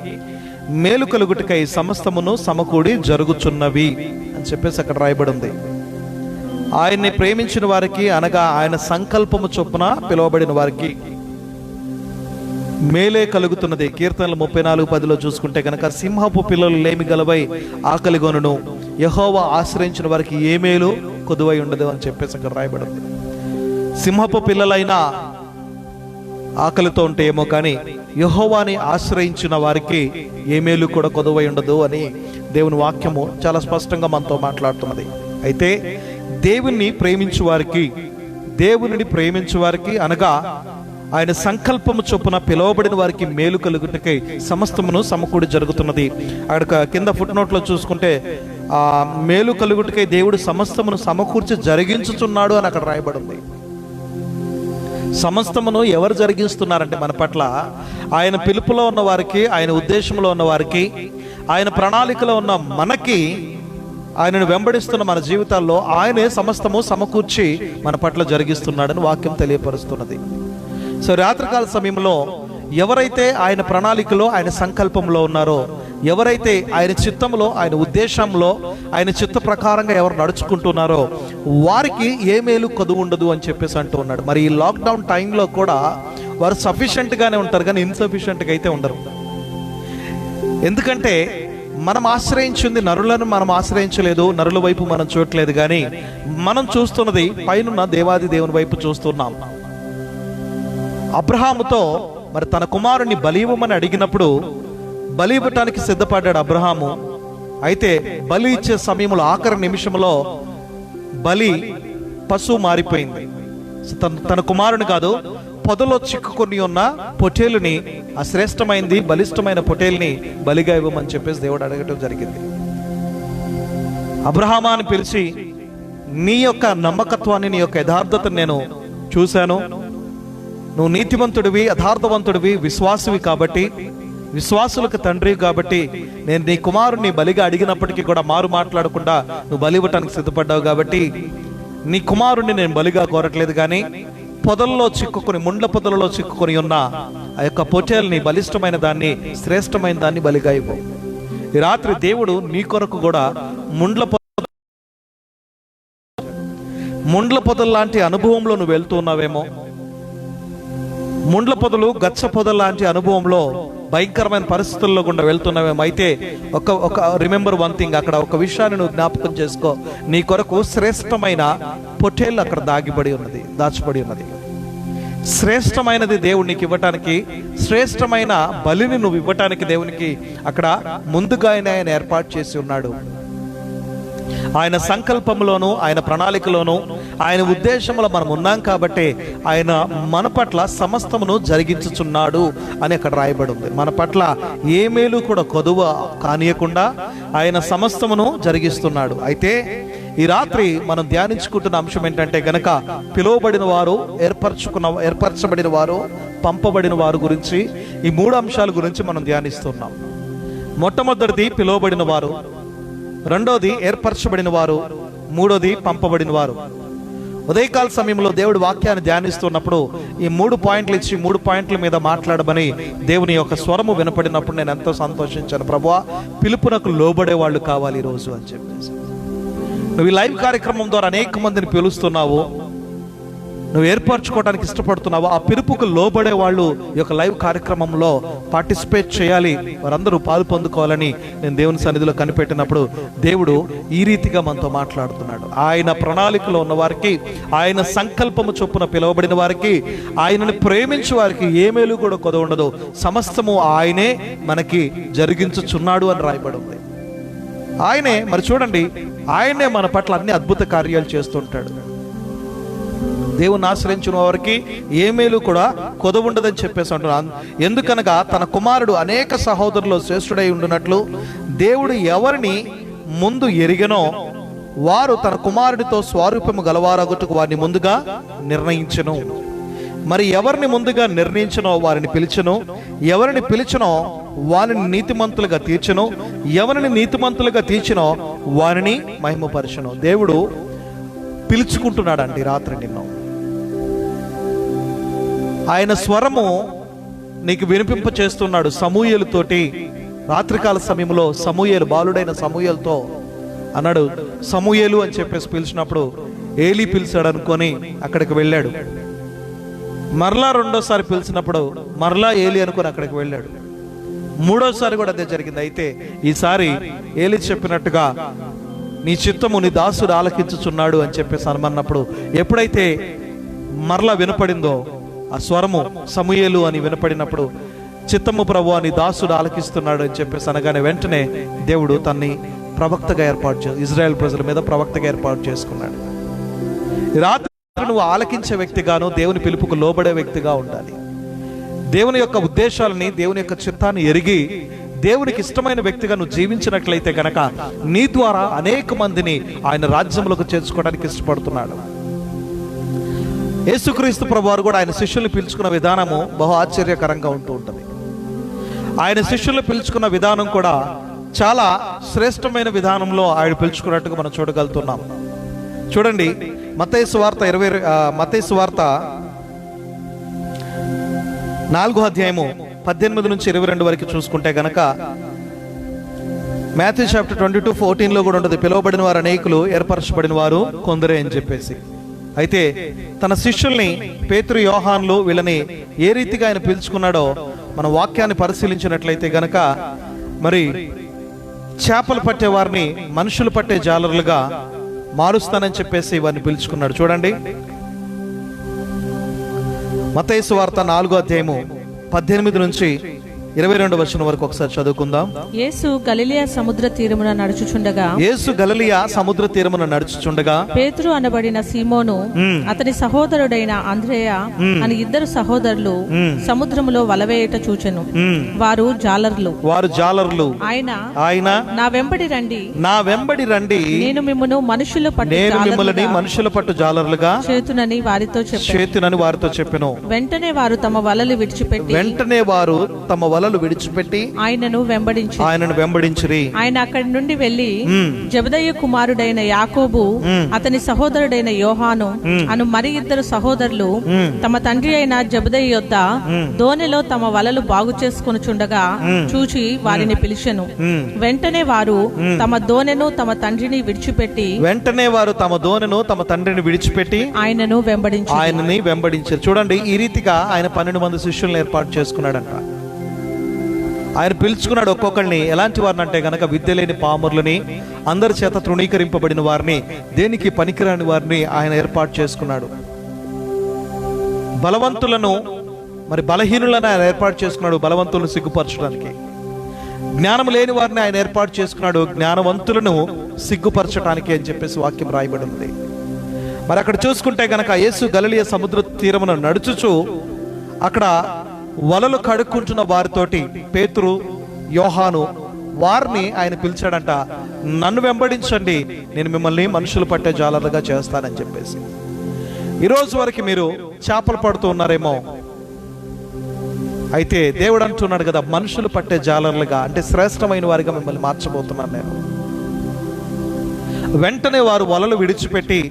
మేలు కలుగుటకై సమస్తమును సమకూడి జరుగుచున్నవి అని చెప్పేసి అక్కడ రాయబడి ఉంది. ఆయన్ని ప్రేమించిన వారికి అనగా ఆయన సంకల్పము చొప్పున పిలువబడిన వారికి మేలే కలుగుతున్నది. కీర్తనలు 34:10 చూసుకుంటే కనుక సింహపు పిల్లలు లేమి గలవై ఆకలిగొనును, యెహోవా ఆశ్రయించిన వారికి ఏ మేలు కొదువై ఉండదు అని చెప్పేసి అక్కడ రాయబడింది. సింహపు పిల్లలైనా ఆకలితో ఉంటే ఏమో కానీ యెహోవాని ఆశ్రయించిన వారికి ఏ మేలు కూడా కొదువై ఉండదు అని దేవుని వాక్యము చాలా స్పష్టంగా మనతో మాట్లాడుతున్నది. అయితే దేవుణ్ణి ప్రేమించు వారికి అనగా ఆయన సంకల్పము చొప్పున పిలువబడిన వారికి మేలు కలుగుటకై సమస్తమును సమకూడి జరుగుతున్నది. అక్కడ కింద ఫుట్ నోట్లో చూసుకుంటే ఆ మేలు కలుగుటకై దేవుడు సమస్తమును సమకూర్చి జరిగించుచున్నాడు అని అక్కడ రాయబడి ఉంది. సమస్తమును ఎవరు జరిగిస్తున్నారంటే మన పట్ల ఆయన పిలుపులో ఉన్న వారికి, ఆయన ఉద్దేశంలో ఉన్న వారికి, ఆయన ప్రణాళికలో ఉన్న మనకి, ఆయనను వెంబడిస్తున్న మన జీవితాల్లో ఆయనే సమస్తము సమకూర్చి మన పట్ల జరిగిస్తున్నాడని వాక్యం తెలియపరుస్తున్నది. సో రాత్రికాల సమయంలో ఎవరైతే ఆయన ప్రణాళికలో, ఆయన సంకల్పంలో ఉన్నారో, ఎవరైతే ఆయన చిత్తంలో, ఆయన ఉద్దేశంలో, ఆయన చిత్త ప్రకారంగా ఎవరు నడుచుకుంటున్నారో వారికి ఏ మేలు కొదువు ఉండదు అని చెప్పేసి అంటూ ఉన్నాడు. మరి ఈ లాక్డౌన్ టైంలో కూడా వారు సఫిషియెంట్గానే ఉంటారు కానీ ఇన్సఫిషియెంట్గా అయితే ఉండరు. ఎందుకంటే మనం ఆశ్రయించింది నరులను మనం ఆశ్రయించలేదు, నరుల వైపు మనం చూడట్లేదు, కానీ మనం చూస్తున్నది పైనున్న దేవాది దేవుని వైపు చూస్తున్నాం. అబ్రహాముతో మరి తన కుమారుని బలి ఇవ్వమని అడిగినప్పుడు బలి ఇవ్వటానికి సిద్ధపడ్డాడు అబ్రహాము. అయితే బలి ఇచ్చే సమయంలో ఆఖరి నిమిషంలో బలి పశువు మారిపోయింది. తన కుమారుని కాదు, పొదలో చిక్కుకొని ఉన్న పొటేలుని, అశ్రేష్టమైంది బలిష్టమైన పొటేల్ని బలిగా ఇవ్వమని చెప్పేసి దేవుడు అడగటం జరిగింది. అబ్రహామా అని పిలిచి, నీ యొక్క నమ్మకత్వాన్ని, నీ యొక్క యథార్థతను నేను చూశాను. నువ్వు నీతివంతుడివి, యథార్థవంతుడివి, విశ్వాసువి కాబట్టి, విశ్వాసులకు తండ్రి కాబట్టి నేను నీ కుమారుని బలిగా అడిగినప్పటికీ కూడా మారు మాట్లాడకుండా నువ్వు బలి ఇవ్వటానికి సిద్ధపడ్డావు కాబట్టి నీ కుమారుణ్ణి నేను బలిగా కోరట్లేదు, కానీ పొదల్లో చిక్కుకొని, ముండ్ల పొదలలో చిక్కుకొని ఉన్న ఆ యొక్క పొటేల్ని, బలిష్టమైన దాన్ని, శ్రేష్టమైన దాన్ని బలిగా ఇవ్వు. ఈ రాత్రి దేవుడు నీ కొరకు కూడా ముండ్ల పొదల లాంటి అనుభవంలో నువ్వు వెళ్తూ ఉన్నావేమో. ముండ్ల పొదలు, గచ్చ పొదల లాంటి అనుభవంలో భయంకరమైన పరిస్థితుల్లో గుండా వెళ్తున్నావేమో. అయితే ఒక రిమెంబర్ వన్ థింగ్, అక్కడ ఒక విషయాన్ని నువ్వు జ్ఞాపకం చేసుకో. నీ కొరకు శ్రేష్టమైన పొటేల్ అక్కడ దాచబడి ఉన్నది. శ్రేష్టమైనది దేవుడు నీకు ఇవ్వటానికి, శ్రేష్టమైన బలిని నువ్వు ఇవ్వటానికి దేవునికి అక్కడ ముందుగా ఆయన ఏర్పాటు చేసి ఉన్నాడు. ఆయన సంకల్పంలోను, ఆయన ప్రణాళికలోను, ఆయన ఉద్దేశంలో మనం ఉన్నాం కాబట్టి ఆయన మన పట్ల సమస్తమును జరిగించుచున్నాడు అని అక్కడ రాయబడి ఉంది. మన పట్ల ఏ మేలు కూడా కొదువ కానియకుండా ఆయన సమస్తమును జరిగిస్తున్నాడు. అయితే ఈ రాత్రి మనం ధ్యానించుకుంటున్న అంశం ఏంటంటే గనక పిలువబడిన వారు, ఏర్పరచబడిన వారు, పంపబడిన వారు గురించి, ఈ 3 అంశాల గురించి మనం ధ్యానిస్తున్నాం. మొట్టమొదటిది పిలువబడిన వారు, రెండోది ఏర్పరచబడిన వారు, మూడోది పంపబడిన వారు. ఉదయకాల సమయంలో దేవుడి వాక్యాన్ని ధ్యానిస్తున్నప్పుడు ఈ 3 పాయింట్లు ఇచ్చి 3 పాయింట్ల మీద మాట్లాడమని దేవుని యొక్క స్వరము వినపడినప్పుడు నేను ఎంతో సంతోషించాను. ప్రభువా, పిలుపునకు లోబడే వాళ్ళు కావాలి ఈరోజు అని చెప్పేసి. నువ్వు ఈ లైవ్ కార్యక్రమం ద్వారా అనేక మందిని పిలుస్తున్నావు, నువ్వు ఏర్పరచుకోవడానికి ఇష్టపడుతున్నావు. ఆ పిలుపుకు లోబడే వాళ్ళు ఈ యొక్క లైవ్ కార్యక్రమంలో పార్టిసిపేట్ చేయాలి, వారందరూ పాలు పొందుకోవాలని నేను దేవుని సన్నిధిలో కనిపెట్టినప్పుడు దేవుడు ఈ రీతిగా మనతో మాట్లాడుతున్నాడు. ఆయన ప్రణాళికలో ఉన్న వారికి, ఆయన సంకల్పము చొప్పున పిలువబడిన వారికి, ఆయనను ప్రేమించే వారికి ఏ మేలు కూడా కొదవ ఉండదు, సమస్తము ఆయనే మనకి జరిగించుచున్నాడు అని రాయబడి ఉంది. ఆయనే, మరి చూడండి, ఆయనే మన పట్ల అన్ని అద్భుత కార్యాలు చేస్తుంటాడు. దేవుని ఆశ్రయించిన వారికి ఏ మేలు కూడా కొదవ ఉండదని చెప్పేసి అంటున్నాను. ఎందుకనగా తన కుమారుడు అనేక సహోదరులు శ్రేష్ఠుడై ఉండునట్లు దేవుడు ఎవరిని ముందు ఎరిగనో వారు తన కుమారుడితో స్వరూపము గలవారగుటకు వారిని ముందుగా నిర్ణయించెను. మరి ఎవరిని ముందుగా నిర్ణయించనో వారిని పిలిచెను, ఎవరిని పిలిచెనో వారిని నీతిమంతులుగా తీర్చెను, ఎవరిని నీతిమంతులుగా తీర్చెనో వారిని మహిమపరచెను. దేవుడు పిలుచుకుంటున్నాడండి రాత్రి నిన్ను. ఆయన స్వరము నీకు వినిపింప చేస్తున్నాడు. సమూయేలుతోటి రాత్రికాల సమయంలో సమూయేలు, బాలుడైన సమూయేలుతో అన్నాడు. సమూయేలు అని చెప్పేసి పిలిచినప్పుడు ఏలీ పిలిచాడు అనుకొని అక్కడికి వెళ్ళాడు. మరలా రెండోసారి పిలిచినప్పుడు మరలా ఏలీ అనుకొని అక్కడికి వెళ్ళాడు. మూడోసారి కూడా అదే జరిగింది. అయితే ఈసారి ఏలీ చెప్పినట్టుగా నీ చిత్తము నీ దాసుడు ఆలకించుచున్నాడు అని చెప్పేసి అనమన్నప్పుడు ఎప్పుడైతే మరలా వినపడిందో ఆ స్వరము సమూయేలు అని వినపడినప్పుడు చిత్తము ప్రభు అని దాసుడు ఆలకిస్తున్నాడు అని చెప్పేసి అనగానే వెంటనే దేవుడు తన్ని ప్రవక్తగా ఇజ్రాయెల్ ప్రజల మీద ప్రవక్తగా ఏర్పాటు చేసుకున్నాడు. ఈ రాత్రి నువ్వు ఆలకించే వ్యక్తిగాను దేవుని పిలుపుకు లోబడే వ్యక్తిగా ఉండాలి. దేవుని యొక్క ఉద్దేశాలని, దేవుని యొక్క చిత్తాన్ని ఎరిగి దేవునికి ఇష్టమైన వ్యక్తిగా నువ్వు జీవించినట్లయితే గనక నీ ద్వారా అనేక మందిని ఆయన రాజ్యంలోకి చేర్చుకోవడానికి ఇష్టపడుతున్నాడు. యేసుక్రీస్తు ప్రభువారు కూడా ఆయన శిష్యుల్ని పిలుచుకున్న విధానము బహు ఆశ్చర్యకరంగా ఉంటూ ఉంటుంది. ఆయన శిష్యుల్ని పిలుచుకున్న విధానం కూడా చాలా శ్రేష్టమైన విధానంలో ఆయన పిలుచుకున్నట్టుగా మనం చూడగలుగుతున్నాం. చూడండి, మత్తయి సువార్త 4వ అధ్యాయము 18 నుంచి 22 వరకు చూసుకుంటే గనక మాథ్యూ చాప్టర్ 22:14 కూడా ఉంటుంది, పిలువబడిన వారు అనేకులు, ఏర్పరచబడిన వారు కొందరే అని చెప్పేసి. అయితే తన శిష్యుల్ని పేతురు, యోహాన్లు వీళ్ళని ఏ రీతిగా ఆయన పిలుచుకున్నాడో మన వాక్యాన్ని పరిశీలించినట్లయితే గనక మరి చేపలు పట్టే వారిని మనుషులు పట్టే జాలరులుగా మారుస్తానని చెప్పేసి వారిని పిలుచుకున్నాడు. చూడండి, మత్తయి సువార్త 4వ అధ్యాయము 18 నుంచి 22 వచనం వరకు ఒకసారి చదువుకుందాం. యేసు గలిలయ సముద్ర తీరమున నడుచుచుండగా పేతురు అనబడిన సీమోను అతని సహోదరుడైన అంద్రేయ అని ఇద్దరు సహోదరులు సముద్రములో వలవేయట చూచెను. వారు జాలర్లు. ఆయన నా వెంబడి రండి, నేను మిమ్మును మనుషుల పట్టు జాలర్లుగా చేతునని వారితో చెప్పెను. వెంటనే వారు తమ వలలు విడిచిపెట్టి ఆయనను వెంబడించిరి. ఆయన అక్కడి నుండి వెళ్లి జెబెదయి కుమారుడైన యాకోబు, అతని సహోదరుడైన యోహాను అను మరి ఇద్దరు సహోదరులు తమ తండ్రి అయిన జెబెదయి యొద్ద దోణిలో తమ వలలు బాగు చేసుకొనుచుండగా చూచి వారిని పిలిచెను. వెంటనే వారు తమ దోణెను తమ తండ్రిని విడిచిపెట్టి ఆయనను వెంబడించారు. చూడండి, ఈ రీతిగా ఆయన 12 మంది శిష్యులను ఏర్పాటు చేసుకున్నాడంట. ఆయన పిలుచుకున్నాడు ఒక్కొక్కరిని. ఎలాంటి వారిని అంటే గనక విద్య లేని పామరులని, అందరి చేత తృణీకరింపబడిన వారిని, దేనికి పనికిరాని వారిని ఆయన ఏర్పాటు చేసుకున్నాడు. బలవంతులను మరి బలహీనులను ఆయన ఏర్పాటు చేసుకున్నాడు, బలవంతులను సిగ్గుపరచడానికి. జ్ఞానం లేని వారిని ఆయన ఏర్పాటు చేసుకున్నాడు, జ్ఞానవంతులను సిగ్గుపరచడానికి అని చెప్పేసి వాక్యం రాయబడి ఉంది. మరి అక్కడ చూసుకుంటే గనక యేసు గలిలయ సముద్ర తీరమున నడుచుచు అక్కడ వలలు కడుక్కుంటున్న వారితోటి పేతురు, యోహాను వారిని ఆయన పిలిచాడంట. నన్ను వెంబడించండి, నేను మిమ్మల్ని మనుషులు పట్టే జాలర్లుగా చేస్తానని చెప్పేసి. ఈరోజు వరకు మీరు చేపలు పడుతూ ఉన్నారేమో, అయితే దేవుడు అంటున్నాడు కదా, మనుషులు పట్టే జాలర్లుగా అంటే శ్రేష్టమైన వారిగా మిమ్మల్ని మార్చబోతున్నాను నేను. వెంటనే వారు వలలు విడిచిపెట్టి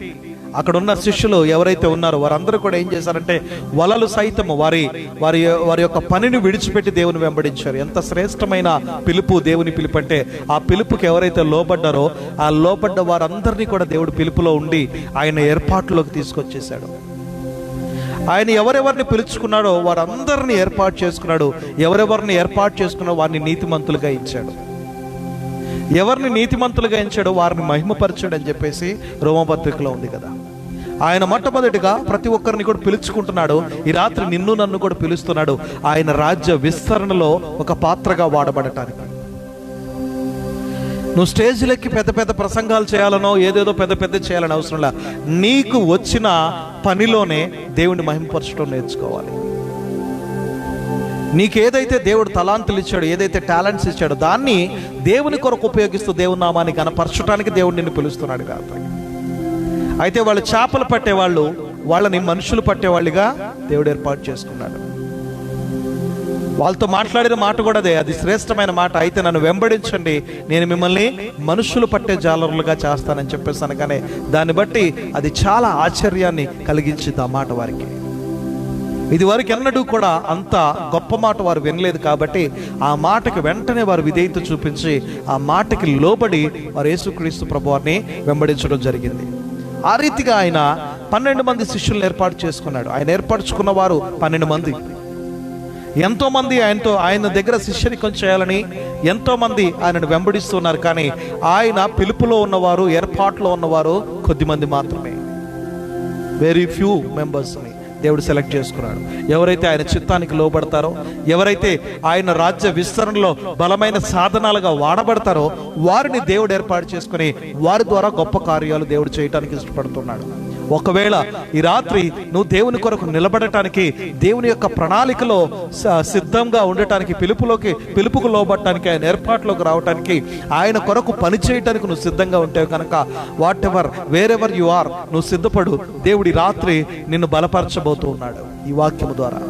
అక్కడ ఉన్న శిష్యులు ఎవరైతే ఉన్నారో వారందరూ కూడా ఏం చేశారంటే వలలు సైతము వారి యొక్క పనిని విడిచిపెట్టి దేవుని వెంబడించారు. ఎంత శ్రేష్టమైన పిలుపు దేవుని పిలుపు అంటే, ఆ పిలుపుకి ఎవరైతే లోబడ్డారో ఆ లోబడ్డ వారందరినీ కూడా దేవుడు పిలుపులో ఉండి ఆయన ఏర్పాటులోకి తీసుకొచ్చేసాడు. ఆయన ఎవరెవరిని పిలుచుకున్నాడో వారందరినీ ఏర్పాటు చేసుకున్నాడు. ఎవరెవరిని ఏర్పాటు చేసుకున్నాడో వారిని నీతిమంతులుగా ఇచ్చాడు. ఎవరిని నీతిమంతులుగా ఎంచాడో వారిని మహిమపరచాడు అని చెప్పేసి రోమపత్రికలో ఉంది కదా. ఆయన మొట్టమొదటిగా ప్రతి ఒక్కరిని కూడా పిలుచుకుంటున్నాడు. ఈ రాత్రి నిన్ను నన్ను కూడా పిలుస్తున్నాడు ఆయన రాజ్య విస్తరణలో ఒక పాత్రగా వాడబడటానికి. నువ్వు స్టేజ్లకి పెద్ద పెద్ద ప్రసంగాలు చేయాలనో ఏదేదో పెద్ద చేయాలని అవసరం లే. నీకు వచ్చిన పనిలోనే దేవుని మహిమపరచడం నేర్చుకోవాలి. నీకేదైతే దేవుడు తలాంతులు ఇచ్చాడో, ఏదైతే టాలెంట్స్ ఇచ్చాడో దాన్ని దేవుని కొరకు ఉపయోగిస్తూ దేవుని నామాన్ని కనపరచడానికి దేవుడు నిన్ను పిలుస్తున్నాడు కాబట్టి. అయితే వాళ్ళు చేపలు పట్టేవాళ్ళు, వాళ్ళని మనుషులు పట్టేవాళ్ళుగా దేవుడు ఏర్పాటు చేసుకున్నాడు. వాళ్ళతో మాట్లాడిన మాట కూడా అదే, అది శ్రేష్టమైన మాట. అయితే నన్ను వెంబడించండి, నేను మిమ్మల్ని మనుషులు పట్టే జాలరులుగా చేస్తానని చెప్పేసాను. కానీ దాన్ని బట్టి అది చాలా ఆశ్చర్యాన్ని కలిగించింది ఆ మాట వారికి. ఇది వరకు ఎన్నడూ కూడా అంత గొప్ప మాట వారు వినలేదు కాబట్టి ఆ మాటకి వెంటనే వారు విధేయత చూపించి ఆ మాటకి లోబడి వారు యేసుక్రీస్తు ప్రభువారిని వెంబడించడం జరిగింది. ఆ రీతిగా ఆయన 12 మంది శిష్యులను ఏర్పాటు చేసుకున్నాడు. ఆయన ఏర్పరచుకున్న వారు 12 మంది. ఎంతో మంది ఆయన దగ్గర శిష్యరికం చేయాలని ఎంతో మంది ఆయనను వెంబడిస్తున్నారు. కానీ ఆయన పిలుపులో ఉన్నవారు, ఏర్పాటులో ఉన్నవారు కొద్దిమంది మాత్రమే. వెరీ ఫ్యూ మెంబర్స్ని దేవుడు సెలెక్ట్ చేసుకున్నాడు. ఎవరైతే ఆయన చిత్తానికి లోబడతారో, ఎవరైతే ఆయన రాజ్య విస్తరణలో బలమైన సాధనాలుగా వాడబడతారో వారిని దేవుడు ఏర్పాటు చేసుకుని వారి ద్వారా గొప్ప కార్యాలు దేవుడు చేయటానికి ఇష్టపడుతున్నాడు. ఒకవేళ ఈ రాత్రి నువ్వు దేవుని కొరకు నిలబడటానికి, దేవుని యొక్క ప్రణాళికలో సిద్ధంగా ఉండటానికి, పిలుపుకు లోబడటానికి, ఆయన ఏర్పాట్లోకి రావటానికి, ఆయన కొరకు పని చేయటానికి నువ్వు సిద్ధంగా ఉంటే కనుక వేర్ ఎవర్ యు ఆర్, నువ్వు సిద్ధపడు. దేవుడి రాత్రి నిన్ను బలపరచబోతూ ఉన్నాడు ఈ వాక్యము ద్వారా.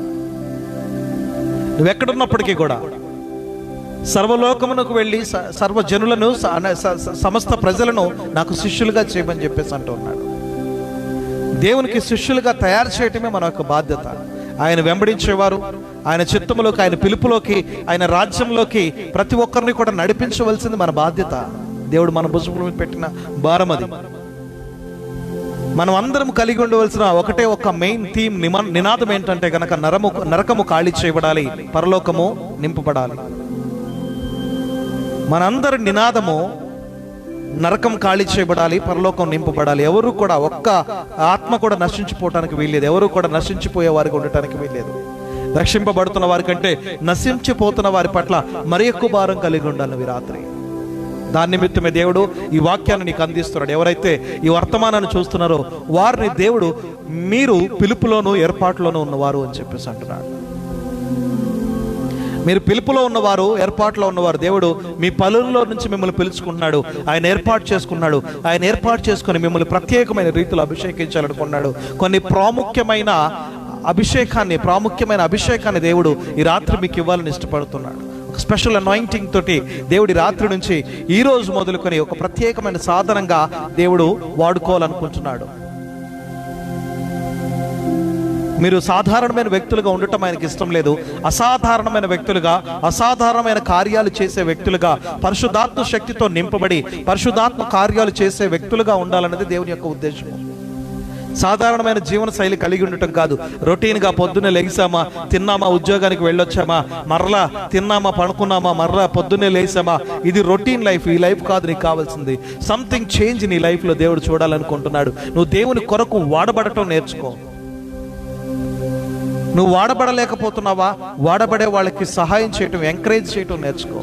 నువ్వెక్కడున్నప్పటికీ కూడా సర్వలోకమునకు వెళ్ళి సర్వజనులను, సమస్త ప్రజలను నాకు శిష్యులుగా చేయమని చెప్పేసి అంటూ ఉన్నాడు. దేవునికి శిష్యులుగా తయారు చేయటమే మన యొక్క బాధ్యత. ఆయన వెంబడించేవారు, ఆయన చిత్తములోకి, ఆయన పిలుపులోకి, ఆయన రాజ్యంలోకి ప్రతి ఒక్కరిని కూడా నడిపించవలసింది మన బాధ్యత. దేవుడు మన భుజముల మీద పెట్టిన భారం అది. మనం అందరం కలిగి ఉండవలసిన ఒకటే ఒక మెయిన్ థీమ్, నినాదం ఏంటంటే గనక నరకము ఖాళీ చేయబడాలి, పరలోకము నింపబడాలి. మనందరి నినాదము నరకం ఖాళీ చేయబడాలి, పరలోకం నింపబడాలి. ఎవరు కూడా ఒక్క ఆత్మ కూడా నశించిపోవటానికి వీల్లేదు. ఎవరు కూడా నశించిపోయే వారికి ఉండటానికి వీల్లేదు. రక్షింపబడుతున్న వారి కంటే నశించిపోతున్న వారి పట్ల మరి ఎక్కువ భారం కలిగి ఉండాలి ఈ రాత్రి. దాని నిమిత్తమే దేవుడు ఈ వాక్యాన్ని నీకు అందిస్తున్నాడు. ఎవరైతే ఈ వర్తమానాన్ని చూస్తున్నారో వారిని దేవుడు మీరు పిలుపులోను ఏర్పాటులోనూ ఉన్నవారు అని చెప్పేసి అంటున్నాడు. మీరు పిలుపులో ఉన్నవారు, ఏర్పాట్లో ఉన్నవారు. దేవుడు మీ పనుల్లో నుంచి మిమ్మల్ని పిలుచుకుంటున్నాడు. ఆయన ఏర్పాటు చేసుకున్నాడు. ఆయన ఏర్పాటు చేసుకుని మిమ్మల్ని ప్రత్యేకమైన రీతిలో అభిషేకించాలనుకున్నాడు. కొన్ని ప్రాముఖ్యమైన అభిషేకాన్ని దేవుడు ఈ రాత్రి మీకు ఇవ్వాలని ఇష్టపడుతున్నాడు. ఒక స్పెషల్ అనాయింటింగ్ తోటి దేవుడి రాత్రి నుంచి ఈ రోజు మొదలుకొని ఒక ప్రత్యేకమైన సాధనంగా దేవుడు వాడుకోవాలనుకుంటున్నాడు. మీరు సాధారణమైన వ్యక్తులుగా ఉండటం ఆయనకి ఇష్టం లేదు. అసాధారణమైన వ్యక్తులుగా, అసాధారణమైన కార్యాలు చేసే వ్యక్తులుగా, పరిశుద్ధాత్మ శక్తితో నింపబడి పరిశుద్ధాత్మ కార్యాలు చేసే వ్యక్తులుగా ఉండాలన్నది దేవుని యొక్క ఉద్దేశం. సాధారణమైన జీవన శైలి కలిగి ఉండటం కాదు. రొటీన్గా పొద్దున్నే లేచామా, తిన్నామా, ఉద్యోగానికి వెళ్ళొచ్చామా, మరలా తిన్నామా, పడుకున్నామా, మరలా పొద్దున్నే లేచామా, ఇది రొటీన్ లైఫ్. ఈ లైఫ్ కాదు నీకు కావాల్సింది. సంథింగ్ చేంజ్ నీ లైఫ్లో దేవుడు చూడాలనుకుంటున్నాడు. నువ్వు దేవుని కొరకు వాడబడటం నేర్చుకో. నువ్వు వాడబడలేకపోతున్నావా, వాడబడే వాళ్ళకి సహాయం చేయటం, ఎంకరేజ్ చేయటం నేర్చుకో.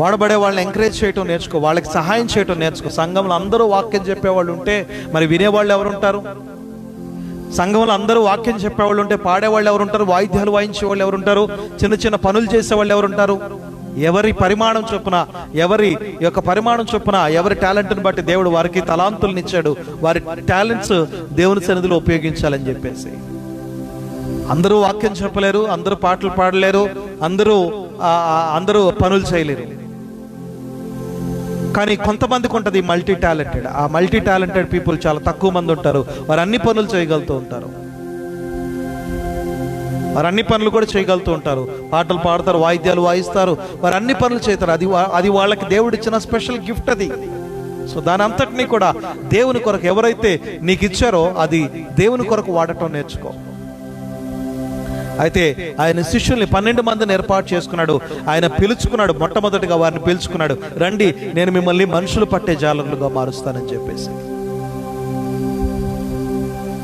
వాడబడే వాళ్ళని ఎంకరేజ్ చేయటం నేర్చుకో, వాళ్ళకి సహాయం చేయటం నేర్చుకో. సంఘంలో అందరూ వాక్యం చెప్పేవాళ్ళు ఉంటే మరి వినేవాళ్ళు ఎవరు ఉంటారు? సంఘంలో అందరూ వాక్యం చెప్పేవాళ్ళు ఉంటే పాడేవాళ్ళు ఎవరు ఉంటారు? వాయిద్యాలు వాయించేవాళ్ళు ఎవరు ఉంటారు? చిన్న చిన్న పనులు చేసేవాళ్ళు ఎవరు ఉంటారు? ఎవరి పరిమాణం చొప్పున, ఎవరి యొక్క పరిమాణం చొప్పున, ఎవరి టాలెంట్ని బట్టి దేవుడు వారికి తలాంతులను ఇచ్చాడు. వారి టాలెంట్స్ దేవుని సన్నిధిలో ఉపయోగించాలని చెప్పేసి. అందరూ వాక్యం చెప్పలేరు, అందరూ పాటలు పాడలేరు, అందరూ పనులు చేయలేరు. కానీ కొంతమందికి ఉంటుంది మల్టీ టాలెంటెడ్. ఆ మల్టీ టాలెంటెడ్ పీపుల్ చాలా తక్కువ మంది ఉంటారు. వారు అన్ని పనులు చేయగలుగుతూ ఉంటారు. వారు అన్ని పనులు కూడా చేయగలుగుతూ ఉంటారు. పాటలు పాడతారు, వాయిద్యాలు వాయిస్తారు, వారు అన్ని పనులు చేస్తారు. అది వాళ్ళకి దేవుడు ఇచ్చిన స్పెషల్ గిఫ్ట్ అది. సో దాని అంతటినీ కూడా దేవుని కొరకు ఎవరైతే నీకు ఇచ్చారో అది దేవుని కొరకు వాడటం నేర్చుకో. అయితే ఆయన శిష్యుల్ని 12 మందిని ఏర్పాటు చేసుకున్నాడు. ఆయన పిలుచుకున్నాడు. మొట్టమొదటిగా వారిని పిలుచుకున్నాడు. రండి, నేను మిమ్మల్ని మనుషులు పట్టే జాలరులుగా మారుస్తానని చెప్పేసి.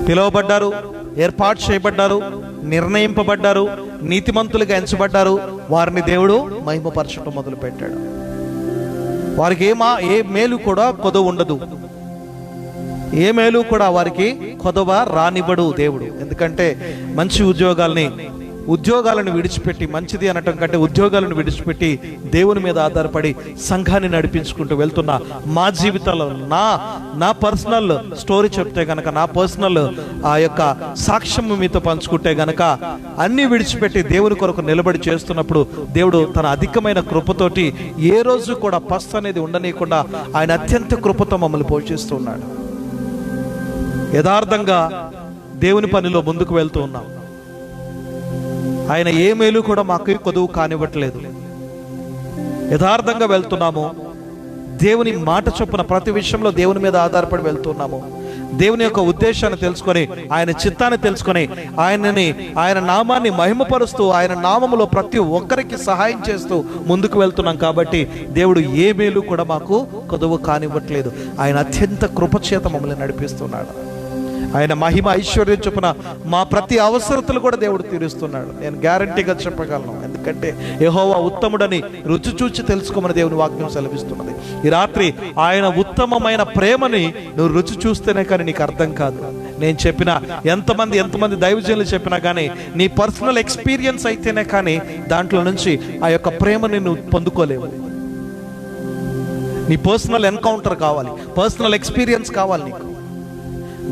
పిలువబడ్డారు, ఏర్పాటు చేయబడ్డారు, నిర్ణయింపబడ్డారు, నీతిమంతులుగా ఎంచబడ్డారు. వారిని దేవుడు మహిమపరచడం మొదలు పెట్టాడు. వారికి ఏ మేలు కూడా కొదవ ఉండదు. ఏ మేలు కూడా వారికి కొదవ రానివ్వడు దేవుడు. ఎందుకంటే మంచి ఉద్యోగాలను విడిచిపెట్టి, మంచిది అనటం కంటే ఉద్యోగాలను విడిచిపెట్టి దేవుని మీద ఆధారపడి సంఘాన్ని నడిపించుకుంటూ వెళ్తున్న మా జీవితాల్లో నా పర్సనల్ స్టోరీ చెప్తే గనక, నా పర్సనల్ ఆ యొక్క సాక్ష్యం మీతో పంచుకుంటే గనక, అన్ని విడిచిపెట్టి దేవుని కొరకు నిలబడి చేస్తున్నప్పుడు దేవుడు తన అధికమైన కృపతోటి ఏ రోజు కూడా పస్తు అనేది ఉండనీయకుండా ఆయన అత్యంత కృపతో మమ్మల్ని పోషిస్తూ ఉన్నాడు. యథార్థంగా దేవుని పనిలో ముందుకు వెళ్తూ ఉన్నాం. ఆయన ఏ మేలు కూడా మాకు కొదువు కానివ్వట్లేదు. యథార్థంగా వెళ్తున్నాము. దేవుని మాట చొప్పున ప్రతి విషయంలో దేవుని మీద ఆధారపడి వెళ్తున్నాము. దేవుని యొక్క ఉద్దేశాన్ని తెలుసుకొని, ఆయన చిత్తాన్ని తెలుసుకొని, ఆయన నామాన్ని మహిమపరుస్తూ, ఆయన నామములో ప్రతి ఒక్కరికి సహాయం చేస్తూ ముందుకు వెళ్తున్నాం. కాబట్టి దేవుడు ఏ మేలు కూడా మాకు కొదువు కానివ్వట్లేదు. ఆయన అత్యంత కృపచేత మమ్మల్ని నడిపిస్తున్నాడు. ఆయన మహిమ ఐశ్వర్యం చొప్పున మా ప్రతి అవసరతలు కూడా దేవుడు తీరుస్తున్నాడు. నేను గ్యారంటీగా చెప్పగలను. ఎందుకంటే యెహోవా ఉత్తముడని రుచి చూచి తెలుసుకోమని దేవుని వాక్యం సెలవిస్తున్నది. ఈ రాత్రి ఆయన ఉత్తమమైన ప్రేమని నువ్వు రుచి చూస్తేనే కానీ నీకు అర్థం కాదు. నేను చెప్పిన ఎంతమంది దైవజనులు చెప్పినా కానీ నీ పర్సనల్ ఎక్స్పీరియన్స్ అయితేనే కానీ దాంట్లో నుంచి ఆ యొక్క ప్రేమని నువ్వు పొందుకోలేవు. నీ పర్సనల్ ఎన్కౌంటర్ కావాలి, పర్సనల్ ఎక్స్పీరియన్స్ కావాలి. నీకు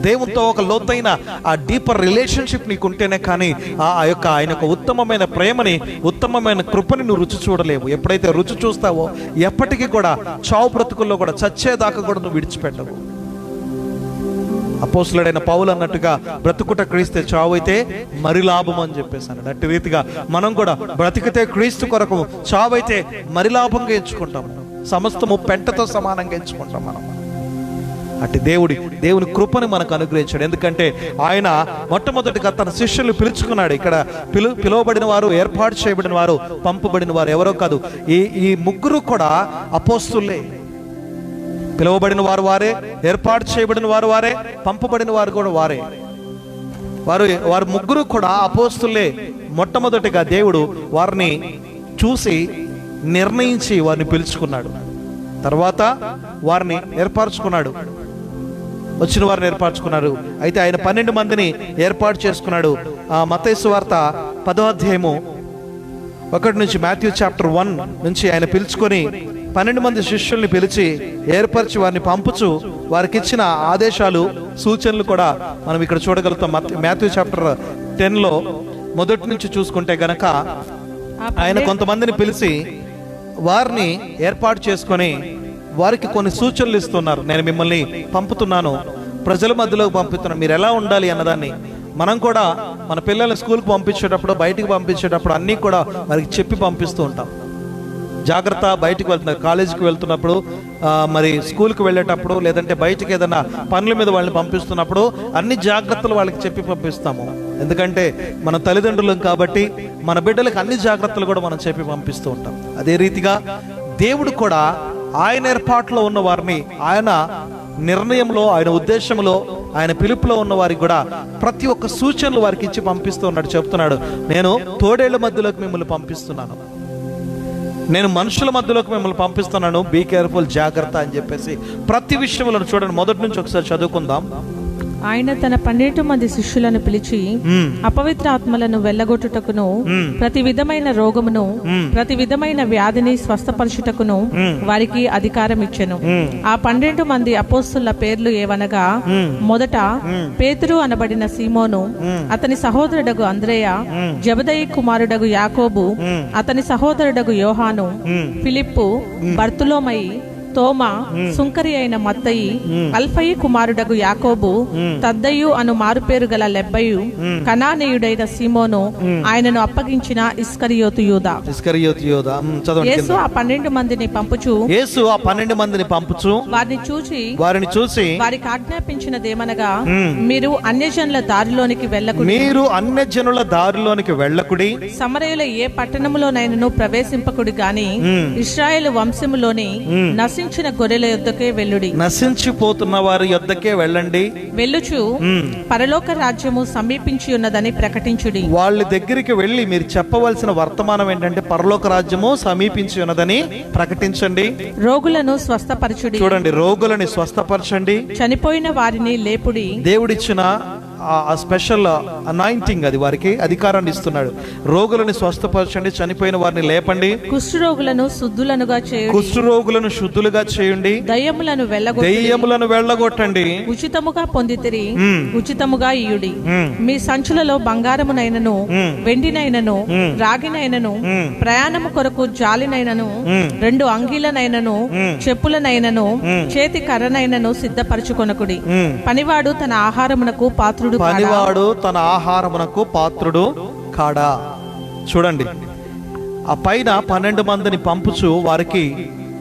దేవునితో ఒక లోతైన ఆ డీపర్ రిలేషన్షిప్ నీకు ఉంటేనే కానీ ఆయన యొక్క ఉత్తమమైన ప్రేమని, ఉత్తమమైన కృపని నువ్వు రుచి చూడలేవు. ఎప్పుడైతే రుచి చూస్తావో ఎప్పటికీ కూడా చావు బ్రతుకుల్లో కూడా చచ్చేదాకా కూడా నువ్వు విడిచిపెట్టవు. అపోస్తలుడైన పౌలు అన్నట్టుగా బ్రతుకుట క్రీస్తే, చావు అయితే మరి లాభం అని చెప్పేసాను. అట్టి రీతిగా మనం కూడా బ్రతికితే క్రీస్తు కొరకు, చావు అయితే మరి లాభంగా ఎంచుకుంటాము. సమస్తము పెంటతో సమానంగా ఎంచుకుంటాం మనం. అట్టి దేవుని కృపని మనకు అనుగ్రహించాడు. ఎందుకంటే ఆయన మొట్టమొదటిగా తన శిష్యులు పిలుచుకున్నాడు. ఇక్కడ పిలువబడిన వారు, ఏర్పాటు చేయబడిన వారు, పంపబడిన వారు ఎవరో కాదు. ఈ ముగ్గురు కూడా అపోస్తులే. పిలువబడిన వారు వారే, ఏర్పాటు చేయబడిన వారు వారే, పంపబడిన వారు కూడా వారే. వారు ముగ్గురు కూడా అపోస్తులే. మొట్టమొదటిగా దేవుడు వారిని చూసి నిర్ణయించి వారిని పిలుచుకున్నాడు. తర్వాత వారిని ఏర్పరచుకున్నాడు, వచ్చిన వారిని ఏర్పరచుకున్నారు. అయితే ఆయన 12 మందిని ఏర్పాటు చేసుకున్నాడు. మత్తయి సువార్త 10వ అధ్యాయము 1 నుంచి, మాథ్యూ చాప్టర్ 1 నుంచి ఆయన పిలుచుకొని 12 మంది శిష్యుల్ని పిలిచి ఏర్పరిచి వారిని పంపుచు వారికి ఇచ్చిన ఆదేశాలు, సూచనలు కూడా మనం ఇక్కడ చూడగలుగుతాం. మాథ్యూ చాప్టర్ 10లో మొదటి నుంచి చూసుకుంటే గనక ఆయన కొంతమందిని పిలిచి వారిని ఏర్పాటు చేసుకొని వారికి కొన్ని సూచనలు ఇస్తున్నారు. నేను మిమ్మల్ని పంపుతున్నాను, ప్రజల మధ్యలోకి పంపుతున్నాను, మీరు ఎలా ఉండాలి అన్నదాన్ని. మనం కూడా మన పిల్లల్ని స్కూల్కి పంపించేటప్పుడు, బయటికి పంపించేటప్పుడు అన్నీ కూడా వారికి చెప్పి పంపిస్తూ ఉంటాం. జాగ్రత్త, బయటికి వెళ్తున్నారు, కాలేజీకి వెళ్తున్నప్పుడు, మరి స్కూల్కి వెళ్ళేటప్పుడు, లేదంటే బయటికి ఏదైనా పనుల మీద వాళ్ళని పంపిస్తున్నప్పుడు అన్ని జాగ్రత్తలు వాళ్ళకి చెప్పి పంపిస్తాము. ఎందుకంటే మన తల్లిదండ్రులం కాబట్టి మన బిడ్డలకు అన్ని జాగ్రత్తలు కూడా మనం చెప్పి పంపిస్తూ ఉంటాం. అదే రీతిగా దేవుడు కూడా ఆయన ఏర్పాటులో ఉన్న వారిని, ఆయన నిర్ణయంలో, ఆయన ఉద్దేశంలో, ఆయన పిలుపులో ఉన్న వారికి కూడా ప్రతి ఒక్క సూచనలు వారికి ఇచ్చి పంపిస్తూ ఉన్నాడు. చెప్తున్నాడు, నేను తోడేళ్ల మధ్యలోకి మిమ్మల్ని పంపిస్తున్నాను, నేను మనుషుల మధ్యలోకి మిమ్మల్ని పంపిస్తున్నాను, బీ కేర్ఫుల్, జాగ్రత్త అని చెప్పేసి ప్రతి విషయంలో చూడండి. మొదటి నుంచి ఒకసారి చదువుకుందాం. ఆయన తన 12 మంది శిష్యులను పిలిచి అపవిత్ర ఆత్మలను వెళ్ళగొట్టుటకును, ప్రతి విధమైన రోగమును, ప్రతి విధమైన వ్యాధిని స్వస్థపరచుటకును వారికి అధికారం ఇచ్చెను. ఆ 12 మంది అపోస్తుల పేర్లు ఏవనగా, మొదట పేతురు అనబడిన సీమోను, అతని సహోదరుడగు అంద్రేయ, జబదయి కుమారుడగు యాకోబు, అతని సహోదరుడగు యోహాను, ఫిలిప్పు, బర్తులోమయి, తోమా, సుంకరి అయిన మత్తయి, అల్ఫయి కుమారుడగు యాకోబు, తద్దయు అను మారుపేరు గల లెబ్బయు, కనానీయుడైన సీమోను, ఆయనను అప్పగించిన ఇస్కరియోతు యూదా. యేసు ఆ 12 మందిని పంపుచు వారిని చూచి వారికి ఆజ్ఞాపించినదేమనగా, మీరు అన్యజనుల దారిలోనికి వెళ్ళకుడి, సమరయుల ఏ పట్టణములోనైనను ప్రవేశింపకుడి గాని ఇశ్రాయేలు వంశములోని నశించిన గొర్రెల యొద్దకే వెళ్ళుడి. నశించిపోతున్న వారి యొద్దకే వెళ్ళండి. వెళ్ళుచు పరలోక రాజ్యము సమీపించి ఉన్నదని ప్రకటించుడి. వాళ్ళ దగ్గరికి వెళ్ళి మీరు చెప్పవలసిన వర్తమానం ఏంటంటే, పరలోక రాజ్యము సమీపించి ఉన్నదని ప్రకటించండి. రోగులను స్వస్థపరచుడి. చూడండి, రోగులని స్వస్థపరచండి. చనిపోయిన వారిని లేపుడి. దేవుడిచ్చిన ఆ స్పెషల్ అనాయింటింగ్, అది వారికి అధికారాన్ని ఇస్తున్నాడు. రోగులను స్వస్థపరచండి, చనిపోయిన వారిని లేపండి, కుష్ఠరోగులను శుద్ధులుగా చేయండి, దయ్యములను వెళ్ళగొట్టండి, ఉచితముగా పొందితిరి, ఉచితముగా ఇయుడి. మీ సంచులలో బంగారమునైనను, వెండినైనను, రాగినైనను, ప్రయాణము కొరకు జాలినైనను, 2 అంగీలనైనను, చెప్పులనైనను, చేతి కర్రనైనను సిద్ధపరచుకొనకుడి. పనివాడు తన ఆహారమునకు పాత్రుడు కాడా. చూడండి, ఆ పైన 12 మందిని పంపుచు వారికి